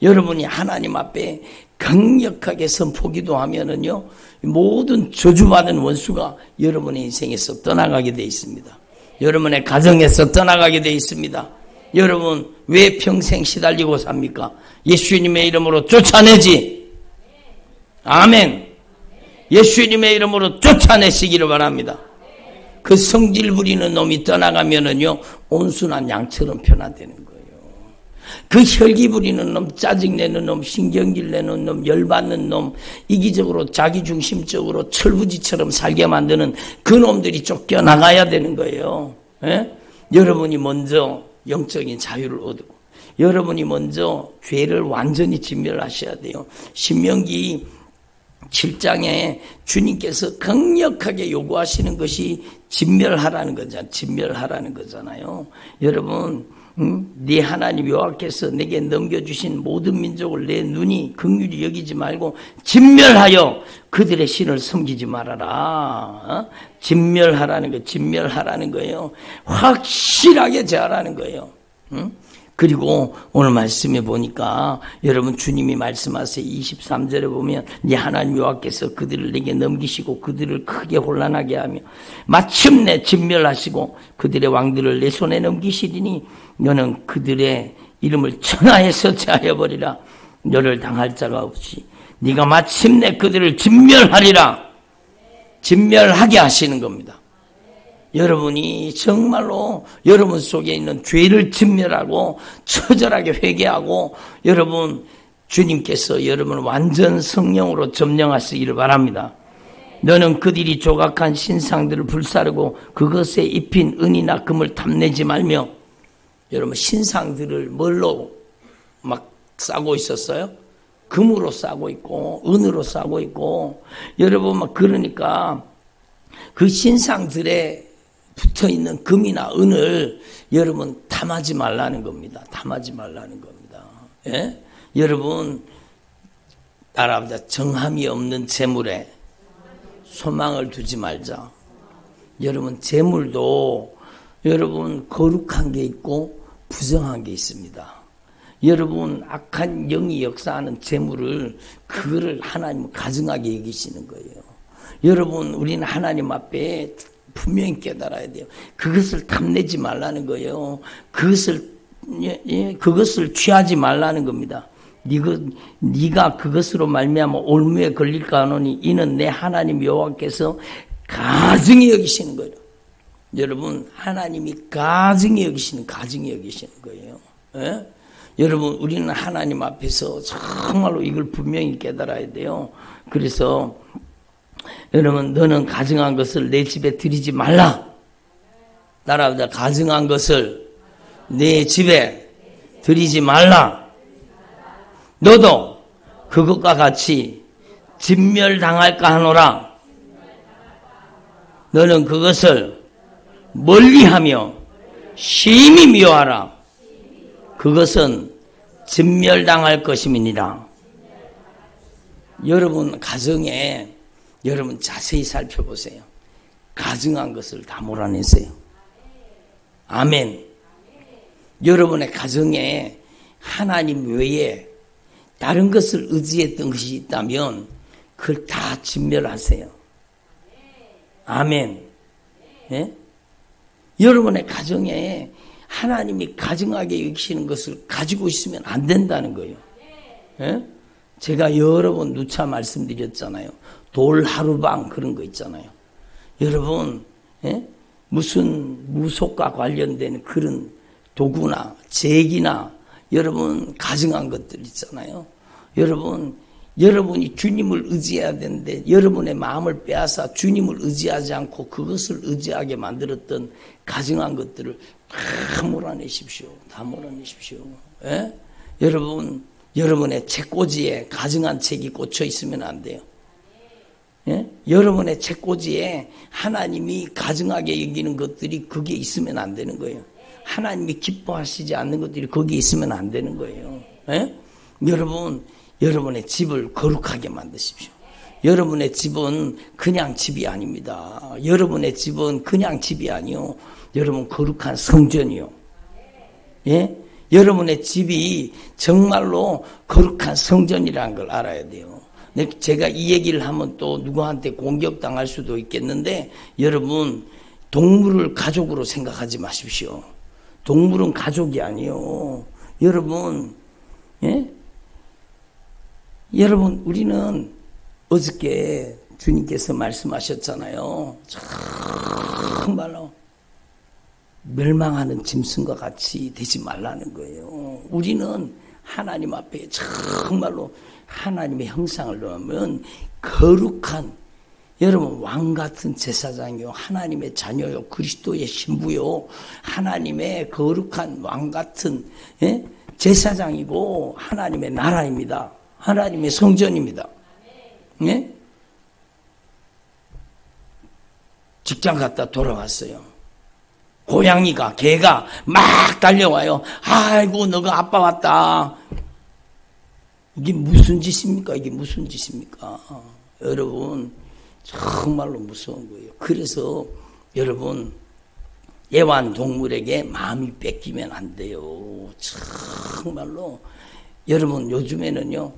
여러분이 하나님 앞에 강력하게 선포 기도하면은요, 모든 저주받은 원수가 여러분의 인생에서 떠나가게 돼 있습니다. 여러분의 가정에서 떠나가게 돼 있습니다. 여러분 왜 평생 시달리고 삽니까? 예수님의 이름으로 쫓아내지. 아멘. 예수님의 이름으로 쫓아내시기를 바랍니다. 그 성질 부리는 놈이 떠나가면은요, 온순한 양처럼 변화되는 거예요. 그 혈기 부리는 놈, 짜증내는 놈, 신경질 내는 놈, 열받는 놈, 이기적으로 자기중심적으로 철부지처럼 살게 만드는 그 놈들이 쫓겨나가야 되는 거예요. 예? 여러분이 먼저 영적인 자유를 얻고 여러분이 먼저 죄를 완전히 진멸하셔야 돼요. 신명기 7장에 주님께서 강력하게 요구하시는 것이 진멸하라는 거잖아요. 진멸하라는 거잖아요. 여러분, 네 하나님 여호와께서 내게 넘겨주신 모든 민족을 내 눈이 긍휼히 여기지 말고 진멸하여 그들의 신을 섬기지 말아라. 진멸하라는 거, 진멸하라는 거예요. 확실하게 제하라는 거예요. 그리고 오늘 말씀해 보니까 여러분 주님이 말씀하세요. 23절에 보면 네 하나님 여호와께서 그들을 내게 넘기시고 그들을 크게 혼란하게 하며 마침내 진멸하시고 그들의 왕들을 내 손에 넘기시리니 너는 그들의 이름을 천하에서 제하여버리라. 너를 당할 자가 없이 네가 마침내 그들을 진멸하리라. 진멸하게 하시는 겁니다. 여러분이 정말로 여러분 속에 있는 죄를 진멸하고 처절하게 회개하고 여러분 주님께서 여러분을 완전 성령으로 점령하시기를 바랍니다. 너는 그들이 조각한 신상들을 불사르고 그것에 입힌 은이나 금을 탐내지 말며 여러분 신상들을 뭘로 막 싸고 있었어요? 금으로 싸고 있고 은으로 싸고 있고 여러분 막 그러니까 그 신상들에 붙어있는 금이나 은을 여러분 탐하지 말라는 겁니다. 탐하지 말라는 겁니다. 예? 여러분 따라합니다. 정함이 없는 재물에 소망을 두지 말자. 여러분 재물도 여러분 거룩한 게 있고 부정한 게 있습니다. 여러분 악한 영이 역사하는 재물을 그거를 하나님은 가증하게 여기시는 거예요. 여러분 우리는 하나님 앞에 분명히 깨달아야 돼요. 그것을 탐내지 말라는 거예요. 그것을 취하지 말라는 겁니다. 네가 그것으로 말미암아 올무에 걸릴까 하노니 이는 내 하나님 여호와께서 가증히 여기시는 거예요. 여러분 하나님이 가증히 여기시는 거예요. 예? 여러분 우리는 하나님 앞에서 정말로 이걸 분명히 깨달아야 돼요. 그래서 여러분 너는 가증한 것을 내 집에 들이지 말라. 따라합니다. 가증한 것을 내 집에 들이지 말라. 너도 그것과 같이 진멸당할까 하노라. 너는 그것을 멀리하며 심히 미워하라. 그것은 진멸당할 것임이니라. 여러분 가정에 여러분 자세히 살펴보세요. 가증한 것을 다 몰아내세요. 아멘. 여러분의 가정에 하나님 외에 다른 것을 의지했던 것이 있다면 그걸 다 진멸하세요. 아멘. 예? 여러분의 가정에 하나님이 가증하게 여기시는 것을 가지고 있으면 안 된다는 거예요. 예? 제가 여러 번 누차 말씀드렸잖아요. 돌 하루방 그런 거 있잖아요. 여러분 예? 무슨 무속과 관련된 그런 도구나 제기나 여러분 가증한 것들 있잖아요. 여러분이 주님을 의지해야 되는데 여러분의 마음을 빼앗아 주님을 의지하지 않고 그것을 의지하게 만들었던 가증한 것들을 다 몰아내십시오. 다 몰아내십시오. 예? 여러분의 책꽂이에 가증한 책이 꽂혀 있으면 안 돼요. 예? 여러분의 책꽂이에 하나님이 가증하게 여기는 것들이 거기에 있으면 안 되는 거예요. 하나님이 기뻐하시지 않는 것들이 거기에 있으면 안 되는 거예요. 예? 여러분의 집을 거룩하게 만드십시오. 여러분의 집은 그냥 집이 아닙니다. 여러분의 집은 그냥 집이 아니요. 여러분 거룩한 성전이요. 예? 여러분의 집이 정말로 거룩한 성전이라는 걸 알아야 돼요. 제가 이 얘기를 하면 또 누구한테 공격당할 수도 있겠는데 여러분 동물을 가족으로 생각하지 마십시오. 동물은 가족이 아니에요. 여러분 예? 여러분 우리는 어저께 주님께서 말씀하셨잖아요. 정말로 멸망하는 짐승과 같이 되지 말라는 거예요. 우리는 하나님 앞에 정말로 하나님의 형상을 넣으면 거룩한, 여러분 왕같은 제사장이요, 하나님의 자녀요, 그리스도의 신부요, 하나님의 거룩한 왕같은 제사장이고 하나님의 나라입니다. 하나님의 성전입니다. 예? 직장 갔다 돌아왔어요. 고양이가, 개가 막 달려와요. 아이고 너가 아빠 왔다. 이게 무슨 짓입니까? 이게 무슨 짓입니까? 여러분 정말로 무서운 거예요. 그래서 여러분 애완동물에게 마음이 뺏기면 안 돼요. 정말로 여러분 요즘에는요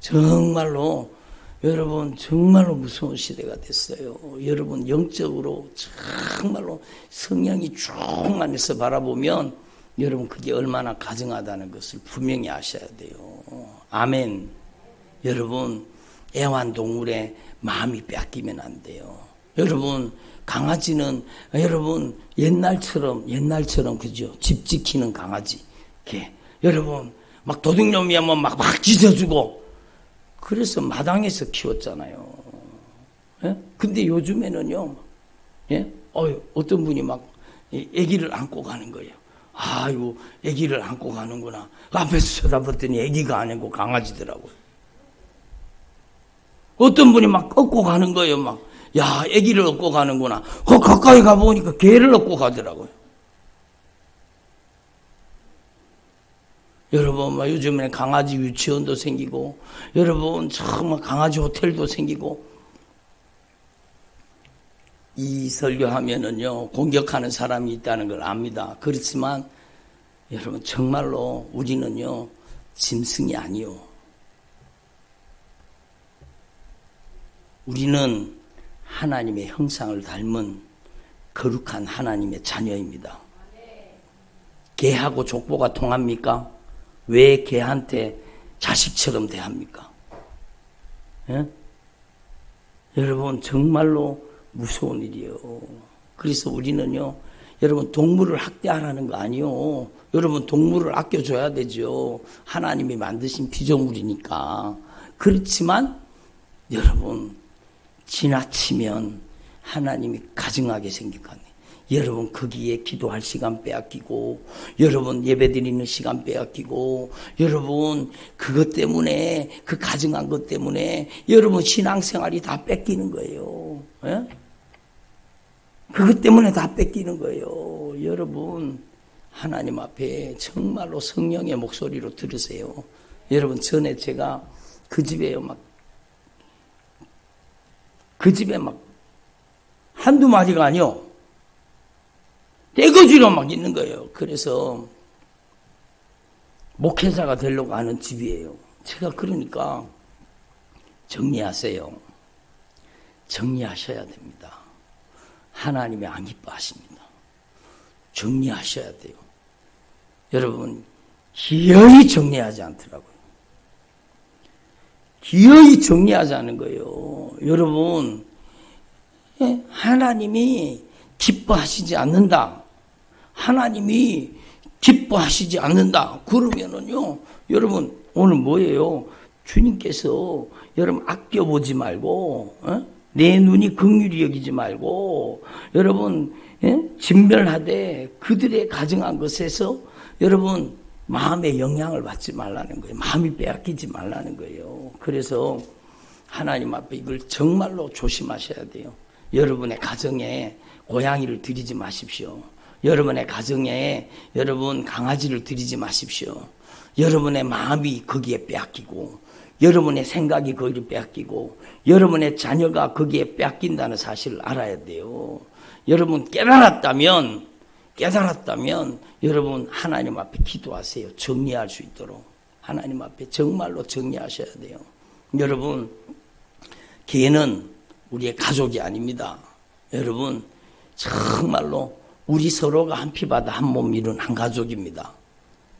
정말로 여러분 정말로 무서운 시대가 됐어요. 여러분 영적으로 정말로 성령이 쭉 안에서 바라보면 여러분 그게 얼마나 가증하다는 것을 분명히 아셔야 돼요. 아멘. 여러분 애완동물의 마음이 뺏기면 안 돼요. 여러분 강아지는 여러분 옛날처럼 그죠? 집 지키는 강아지, 개. 여러분 막 도둑놈이면 막 짖어주고 그래서 마당에서 키웠잖아요. 예? 근데 요즘에는요, 예? 어떤 분이 막 아기를 안고 가는 거예요. 아이고, 아기를 안고 가는구나. 앞에서 쳐다봤더니 아기가 아니고 강아지더라고요. 어떤 분이 막 업고 가는 거예요. 막, 야, 아기를 업고 가는구나. 가까이 가보니까 개를 업고 가더라고요. 여러분, 요즘에 강아지 유치원도 생기고, 여러분, 정말 강아지 호텔도 생기고, 이 설교하면은요, 공격하는 사람이 있다는 걸 압니다. 그렇지만, 여러분, 정말로 우리는요, 짐승이 아니요. 우리는 하나님의 형상을 닮은 거룩한 하나님의 자녀입니다. 개하고 족보가 통합니까? 왜 개한테 자식처럼 대합니까? 예? 여러분 정말로 무서운 일이에요. 그래서 우리는요, 여러분 동물을 학대하라는 거 아니요. 여러분 동물을 아껴줘야 되죠. 하나님이 만드신 피조물이니까. 그렇지만 여러분 지나치면 하나님이 가증하게 생겼거든요. 여러분 거기에 기도할 시간 빼앗기고, 여러분 예배드리는 시간 빼앗기고, 여러분 그것 때문에, 그 가증한 것 때문에 여러분 신앙생활이 다 뺏기는 거예요. 예? 그것 때문에 다 뺏기는 거예요. 여러분 하나님 앞에 정말로 성령의 목소리로 들으세요. 여러분 전에 제가 그 집에 막 한두 마리가 아니요, 떼거지로 막 있는 거예요. 그래서 목회자가 되려고 하는 집이에요. 제가 그러니까 정리하세요. 정리하셔야 됩니다. 하나님이 안 기뻐하십니다. 정리하셔야 돼요. 여러분 기어이 정리하지 않더라고요. 기어이 정리하지 않은 거예요. 여러분 하나님이 기뻐하시지 않는다. 하나님이 기뻐하시지 않는다. 그러면은요, 여러분 오늘 뭐예요? 주님께서 여러분 아껴보지 말고, 내 눈이 긍휼히 여기지 말고, 여러분 진멸하되 그들의 가증한 것에서 여러분 마음의 영향을 받지 말라는 거예요. 마음이 빼앗기지 말라는 거예요. 그래서 하나님 앞에 이걸 정말로 조심하셔야 돼요. 여러분의 가정에 고양이를 들이지 마십시오. 여러분의 가정에 여러분 강아지를 들이지 마십시오. 여러분의 마음이 거기에 빼앗기고, 여러분의 생각이 거기에 빼앗기고, 여러분의 자녀가 거기에 빼앗긴다는 사실을 알아야 돼요. 여러분 깨달았다면 여러분 하나님 앞에 기도하세요. 정리할 수 있도록 하나님 앞에 정말로 정리하셔야 돼요. 여러분 개는 우리의 가족이 아닙니다. 여러분 정말로 우리 서로가 한 피바다 한 몸 이룬 한 가족입니다.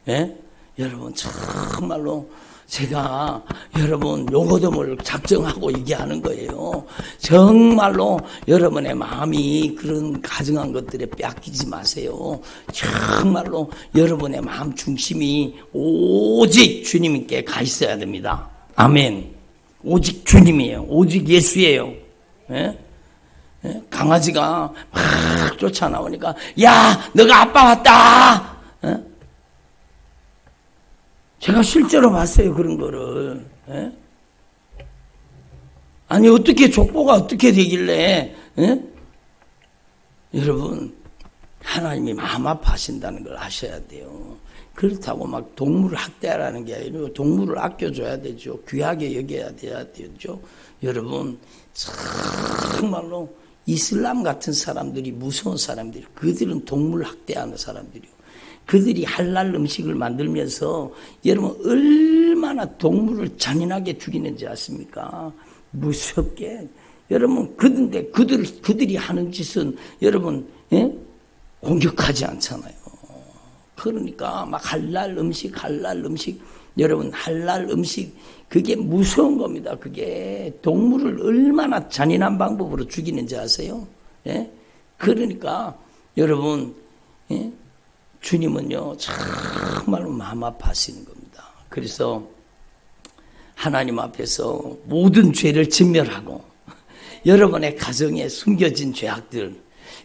예? 여러분 정말로 제가 여러분 요거덤을 작정하고 얘기하는 거예요. 정말로 여러분의 마음이 그런 가증한 것들에 뺏기지 마세요. 정말로 여러분의 마음 중심이 오직 주님께 가 있어야 됩니다. 아멘. 오직 주님이에요. 오직 예수예요. 예? 예? 강아지가 막 쫓아나오니까 야 너가 아빠 왔다. 예? 제가 실제로 봤어요, 그런 거를. 예? 아니, 어떻게 족보가 어떻게 되길래, 예? 여러분, 하나님이 마음 아파하신다는 걸 아셔야 돼요. 그렇다고 막 동물을 학대하라는 게 아니라 동물을 아껴줘야 되죠. 귀하게 여겨야 되죠. 여러분, 정말로 이슬람 같은 사람들이 무서운 사람들이, 그들은 동물 학대하는 사람들이요. 그들이 할랄 음식을 만들면서 여러분 얼마나 동물을 잔인하게 죽이는지 아십니까? 무섭게. 여러분 그런데 그들이 하는 짓은 여러분 공격하지 않잖아요. 그러니까 막 할랄 음식 여러분 할랄 음식 그게 무서운 겁니다. 그게 동물을 얼마나 잔인한 방법으로 죽이는지 아세요? 예? 그러니까 여러분 주님은요 정말로 마음 아파하시는 겁니다. 그래서 하나님 앞에서 모든 죄를 진멸하고 여러분의 가정에 숨겨진 죄악들,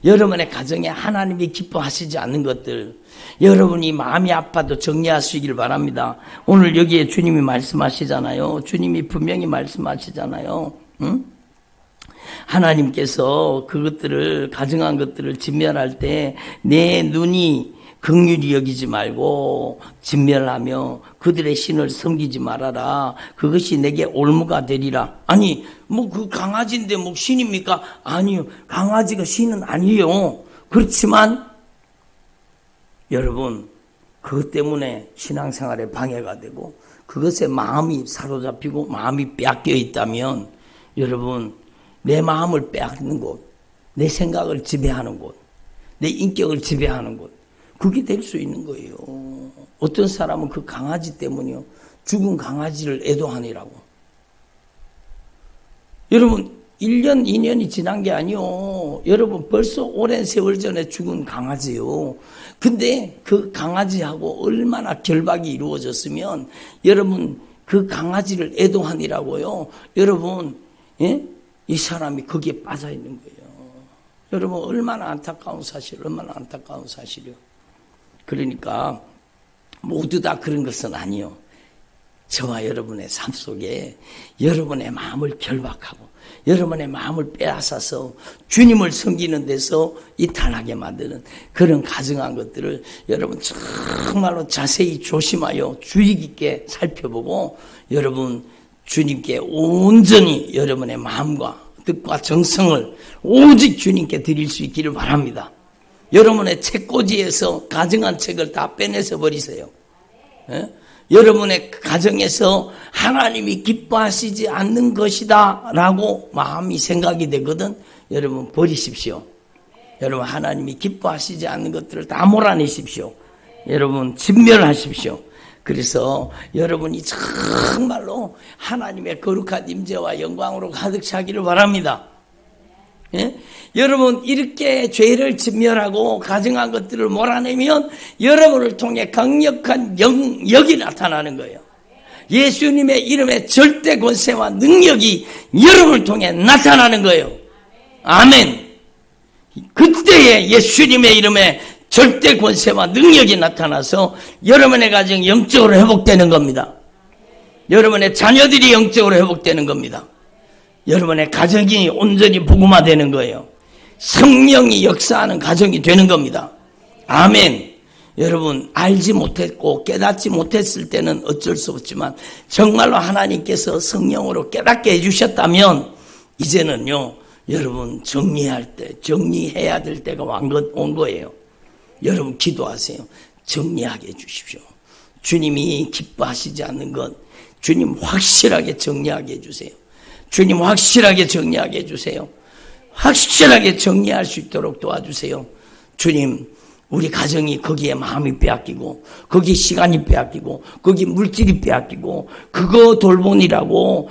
여러분의 가정에 하나님이 기뻐하시지 않는 것들, 여러분이 마음이 아파도 정리하시길 바랍니다. 오늘 여기에 주님이 말씀하시잖아요. 주님이 분명히 말씀하시잖아요. 응? 하나님께서 그것들을 가증한 것들을 진멸할 때 내 눈이 긍휼히 여기지 말고 진멸하며 그들의 신을 섬기지 말아라. 그것이 내게 올무가 되리라. 아니 뭐 그 강아지인데 뭐 신입니까? 아니요. 강아지가 신은 아니에요. 그렇지만 여러분 그것 때문에 신앙생활에 방해가 되고 그것에 마음이 사로잡히고 마음이 빼앗겨 있다면 여러분 내 마음을 빼앗는 곳, 내 생각을 지배하는 곳, 내 인격을 지배하는 곳, 그게 될 수 있는 거예요. 어떤 사람은 그 강아지 때문에요. 죽은 강아지를 애도하느라고. 여러분 1년 2년이 지난 게 아니요. 여러분 벌써 오랜 세월 전에 죽은 강아지요. 근데 그 강아지하고 얼마나 결박이 이루어졌으면 여러분 그 강아지를 애도하느라고요. 여러분 이 사람이 거기에 빠져 있는 거예요. 여러분 얼마나 안타까운 사실이요. 그러니까 모두 다 그런 것은 아니요. 저와 여러분의 삶 속에 여러분의 마음을 결박하고 여러분의 마음을 빼앗아서 주님을 섬기는 데서 이탈하게 만드는 그런 가증한 것들을 여러분 정말로 자세히 조심하여 주의 깊게 살펴보고 여러분 주님께 온전히 여러분의 마음과 뜻과 정성을 오직 주님께 드릴 수 있기를 바랍니다. 여러분의 책꽂이에서 가증한 책을 다 빼내서 버리세요. 예? 여러분의 가정에서 하나님이 기뻐하시지 않는 것이다 라고 마음이 생각이 되거든 여러분 버리십시오. 여러분 하나님이 기뻐하시지 않는 것들을 다 몰아내십시오. 여러분 진멸하십시오. 그래서 여러분이 정말로 하나님의 거룩한 임재와 영광으로 가득 차기를 바랍니다. 예? 여러분 이렇게 죄를 진멸하고 가증한 것들을 몰아내면 여러분을 통해 강력한 영역이 나타나는 거예요. 예수님의 이름의 절대 권세와 능력이 여러분을 통해 나타나는 거예요. 아멘. 그때에 예수님의 이름에 절대 권세와 능력이 나타나서 여러분의 가정이 영적으로 회복되는 겁니다. 여러분의 자녀들이 영적으로 회복되는 겁니다. 여러분의 가정이 온전히 복음화되는 거예요. 성령이 역사하는 가정이 되는 겁니다. 아멘. 여러분 알지 못했고 깨닫지 못했을 때는 어쩔 수 없지만 정말로 하나님께서 성령으로 깨닫게 해주셨다면 이제는요 여러분 정리해야 될 때가 온 거예요. 여러분 기도하세요. 정리하게 해주십시오. 주님이 기뻐하시지 않는 것 주님 확실하게 정리하게 해주세요. 주님 확실하게 정리하게 해주세요. 확실하게 정리할 수 있도록 도와주세요. 주님 우리 가정이 거기에 마음이 빼앗기고 거기에 시간이 빼앗기고 거기에 물질이 빼앗기고 그거 돌보느라고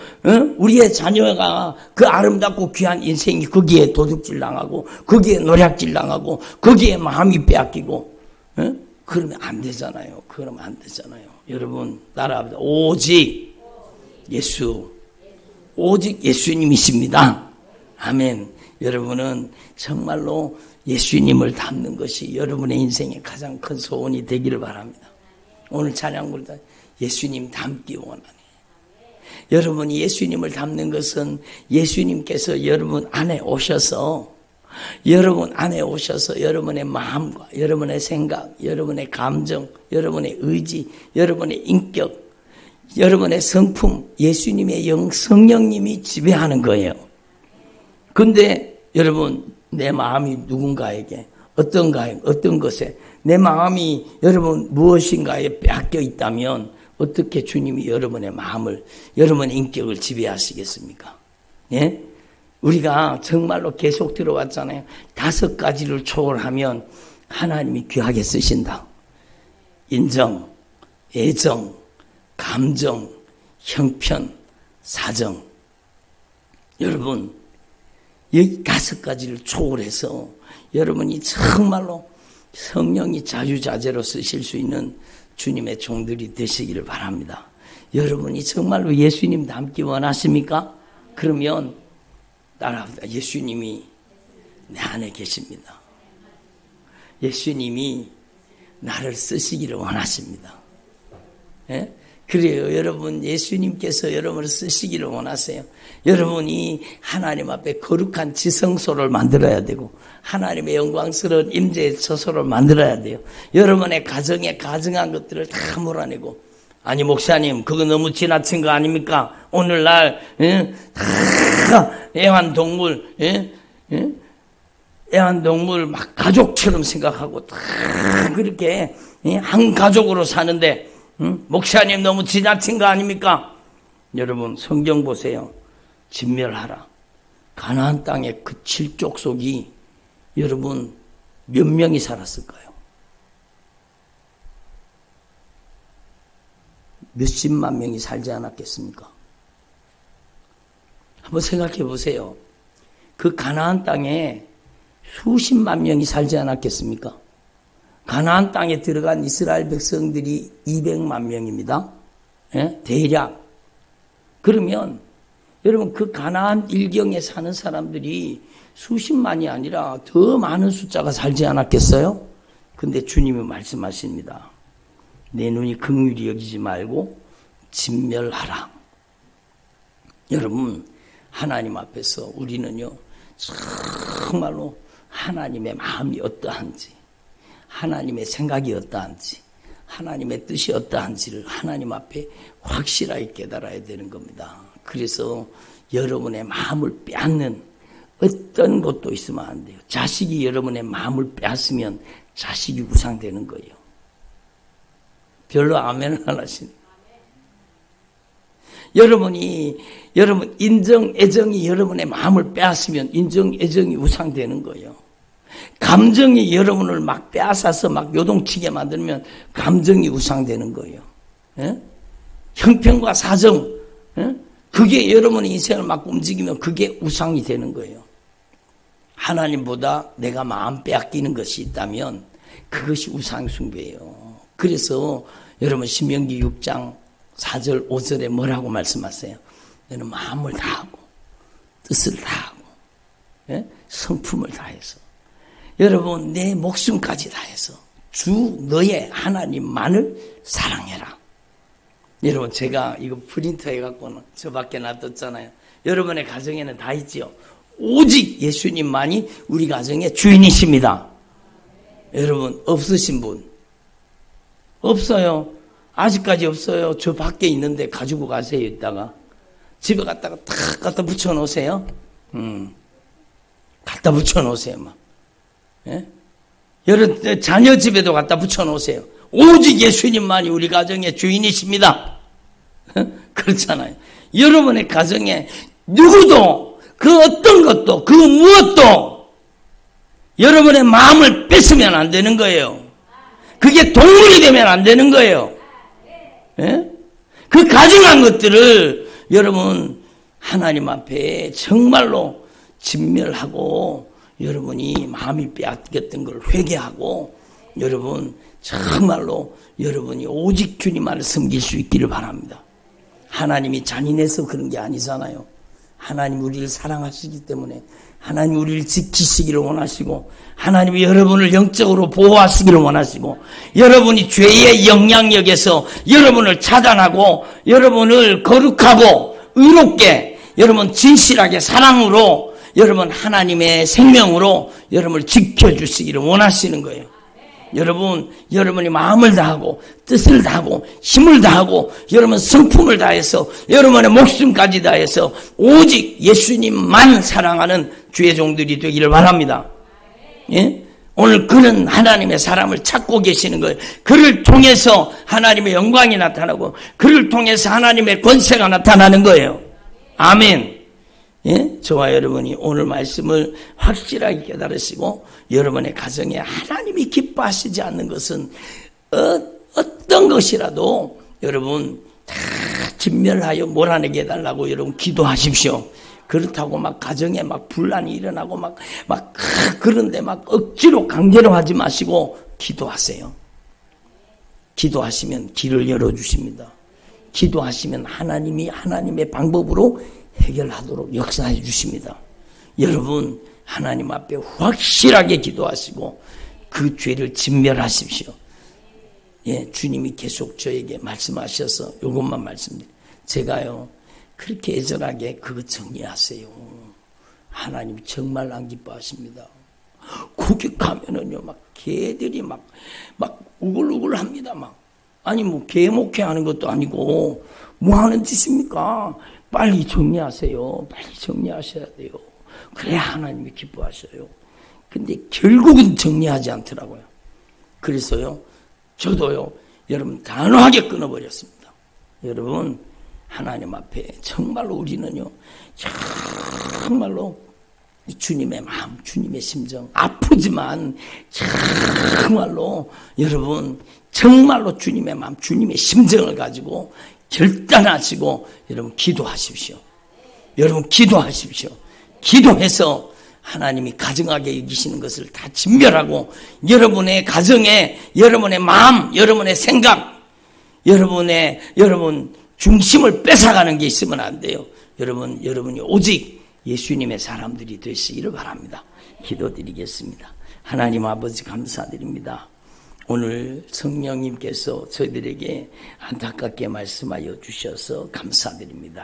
우리의 자녀가 그 아름답고 귀한 인생이 거기에 도둑질 당하고 거기에 노략질 당하고 거기에 마음이 빼앗기고 그러면 안 되잖아요. 그러면 안 되잖아요. 여러분 따라합니다. 오직 예수님이십니다. 아멘. 여러분은 정말로 예수님을 닮는 것이 여러분의 인생의 가장 큰 소원이 되기를 바랍니다. 오늘 찬양 부르다 예수님 닮기 원하네. 여러분이 예수님을 닮는 것은 예수님께서 여러분 안에 오셔서 여러분의 마음과 여러분의 생각, 여러분의 감정, 여러분의 의지, 여러분의 인격, 여러분의 성품, 예수님의 성령님이 지배하는 거예요. 근데 여러분 내 마음이 누군가에게 어떤 것에 내 마음이 여러분 무엇인가에 빼앗겨 있다면 어떻게 주님이 여러분의 마음을 여러분의 인격을 지배하시겠습니까? 예? 우리가 정말로 계속 들어왔잖아요. 5가지를 초월하면 하나님이 귀하게 쓰신다. 인정, 애정, 감정, 형편, 사정. 여러분 이 5가지를 초월해서 여러분이 정말로 성령이 자유자재로 쓰실 수 있는 주님의 종들이 되시기를 바랍니다. 여러분이 정말로 예수님 닮기 원하십니까? 그러면 따라합니다. 예수님이 내 안에 계십니다. 예수님이 나를 쓰시기를 원하십니다. 예? 그래요. 여러분 예수님께서 여러분을 쓰시기를 원하세요. 여러분이 하나님 앞에 거룩한 지성소를 만들어야 되고 하나님의 영광스러운 임재의 처소를 만들어야 돼요. 여러분의 가정에 가증한 것들을 다 몰아내고 아니 목사님 그거 너무 지나친 거 아닙니까? 오늘날 다 애완동물 애완동물 막 가족처럼 생각하고 다 그렇게 한 가족으로 사는데 목사님 너무 지나친 거 아닙니까? 여러분 성경 보세요. 진멸하라. 가나안 땅의 그 7족속이 여러분 몇 명이 살았을까요? 몇십만 명이 살지 않았겠습니까? 한번 생각해 보세요. 그 가나안 땅에 수십만 명이 살지 않았겠습니까? 가나안 땅에 들어간 이스라엘 백성들이 200만 명입니다. 예? 대략. 그러면 여러분 그 가나안 일경에 사는 사람들이 수십만이 아니라 더 많은 숫자가 살지 않았겠어요? 근데 주님이 말씀하십니다. 내 눈이 긍휼히 여기지 말고 진멸하라. 여러분 하나님 앞에서 우리는요 정말로 하나님의 마음이 어떠한지 하나님의 생각이 어떠한지 하나님의 뜻이 어떠한지를 하나님 앞에 확실하게 깨달아야 되는 겁니다. 그래서 여러분의 마음을 빼앗는 어떤 것도 있으면 안 돼요. 자식이 여러분의 마음을 빼앗으면 자식이 우상되는 거예요. 별로 아멘을 안 하시네. 여러분 인정, 애정이 여러분의 마음을 빼앗으면 인정, 애정이 우상되는 거예요. 감정이 여러분을 막 빼앗아서 막 요동치게 만들면 감정이 우상되는 거예요. 예? 형편과 사정, 예? 그게 여러분의 인생을 막 움직이면 그게 우상이 되는 거예요. 하나님보다 내가 마음 빼앗기는 것이 있다면 그것이 우상숭배예요. 그래서 여러분 신명기 6장 4절 5절에 뭐라고 말씀하세요? 너는 마음을 다하고 뜻을 다하고 예? 성품을 다해서 여러분 내 목숨까지 다해서 주 너의 하나님만을 사랑해라. 여러분 제가 이거 프린터 해갖고는 저 밖에 놔뒀잖아요. 여러분의 가정에는 다 있지요. 오직 예수님만이 우리 가정의 주인이십니다. 여러분 없으신 분 없어요. 아직까지 없어요. 저 밖에 있는데 가지고 가세요. 이따가 집에 갔다가 탁 갖다 붙여놓으세요. 갖다 붙여놓으세요. 막. 예? 여러 자녀 집에도 갖다 붙여놓으세요. 오직 예수님만이 우리 가정의 주인이십니다. 그렇잖아요. 여러분의 가정에 누구도 그 어떤 것도 그 무엇도 여러분의 마음을 뺏으면 안 되는 거예요. 그게 동물이 되면 안 되는 거예요. 예? 그 가증한 것들을 여러분 하나님 앞에 정말로 진멸하고 여러분이 마음이 빼앗겼던 걸 회개하고 여러분 정말로 여러분이 오직 주님만을 섬길 수 있기를 바랍니다. 하나님이 잔인해서 그런 게 아니잖아요. 하나님 우리를 사랑하시기 때문에 하나님 우리를 지키시기를 원하시고 하나님이 여러분을 영적으로 보호하시기를 원하시고 여러분이 죄의 영향력에서 여러분을 차단하고 여러분을 거룩하고 의롭게 여러분 진실하게 사랑으로 여러분 하나님의 생명으로 여러분을 지켜주시기를 원하시는 거예요. 여러분, 여러분이 마음을 다하고 뜻을 다하고 힘을 다하고 여러분 성품을 다해서 여러분의 목숨까지 다해서 오직 예수님만 사랑하는 주의 종들이 되기를 바랍니다. 예? 오늘 그는 하나님의 사람을 찾고 계시는 거예요. 그를 통해서 하나님의 영광이 나타나고 그를 통해서 하나님의 권세가 나타나는 거예요. 아멘. 예? 저와 여러분이 오늘 말씀을 확실하게 깨달으시고 여러분의 가정에 하나님이 기뻐하시지 않는 것은 어떤 것이라도 여러분 다 진멸하여 몰아내게 해달라고 여러분 기도하십시오. 그렇다고 막 가정에 막 분란이 일어나고 막 그런데 막 억지로 강제로 하지 마시고 기도하세요. 기도하시면 길을 열어주십니다. 기도하시면 하나님이 하나님의 방법으로 해결하도록 역사해 주십니다. 여러분 하나님 앞에 확실하게 기도하시고 그 죄를 진멸하십시오. 예, 주님이 계속 저에게 말씀하셔서 이것만 말씀드려요. 제가요 그렇게 애절하게 그거 정리하세요. 하나님 정말 안 기뻐하십니다. 거기 가면은요 막 개들이 막 우글우글합니다. 막 아니 뭐 개목회 하는 것도 아니고 뭐 하는 짓입니까? 빨리 정리하세요. 빨리 정리하셔야 돼요. 그래야 하나님이 기뻐하셔요. 근데 결국은 정리하지 않더라고요. 그래서요, 저도요, 여러분 단호하게 끊어버렸습니다. 여러분, 하나님 앞에 정말로 우리는요, 정말로 주님의 마음, 주님의 심정, 아프지만 정말로 여러분, 정말로 주님의 마음, 주님의 심정을 가지고 결단하시고 여러분 기도하십시오. 여러분 기도하십시오. 기도해서 하나님이 가증하게 여기시는 것을 다 진멸하고 여러분의 가정에 여러분의 마음, 여러분의 생각, 여러분 중심을 뺏어가는 게 있으면 안 돼요. 여러분이 오직 예수님의 사람들이 되시기를 바랍니다. 기도드리겠습니다. 하나님 아버지 감사드립니다. 오늘 성령님께서 저희들에게 안타깝게 말씀하여 주셔서 감사드립니다.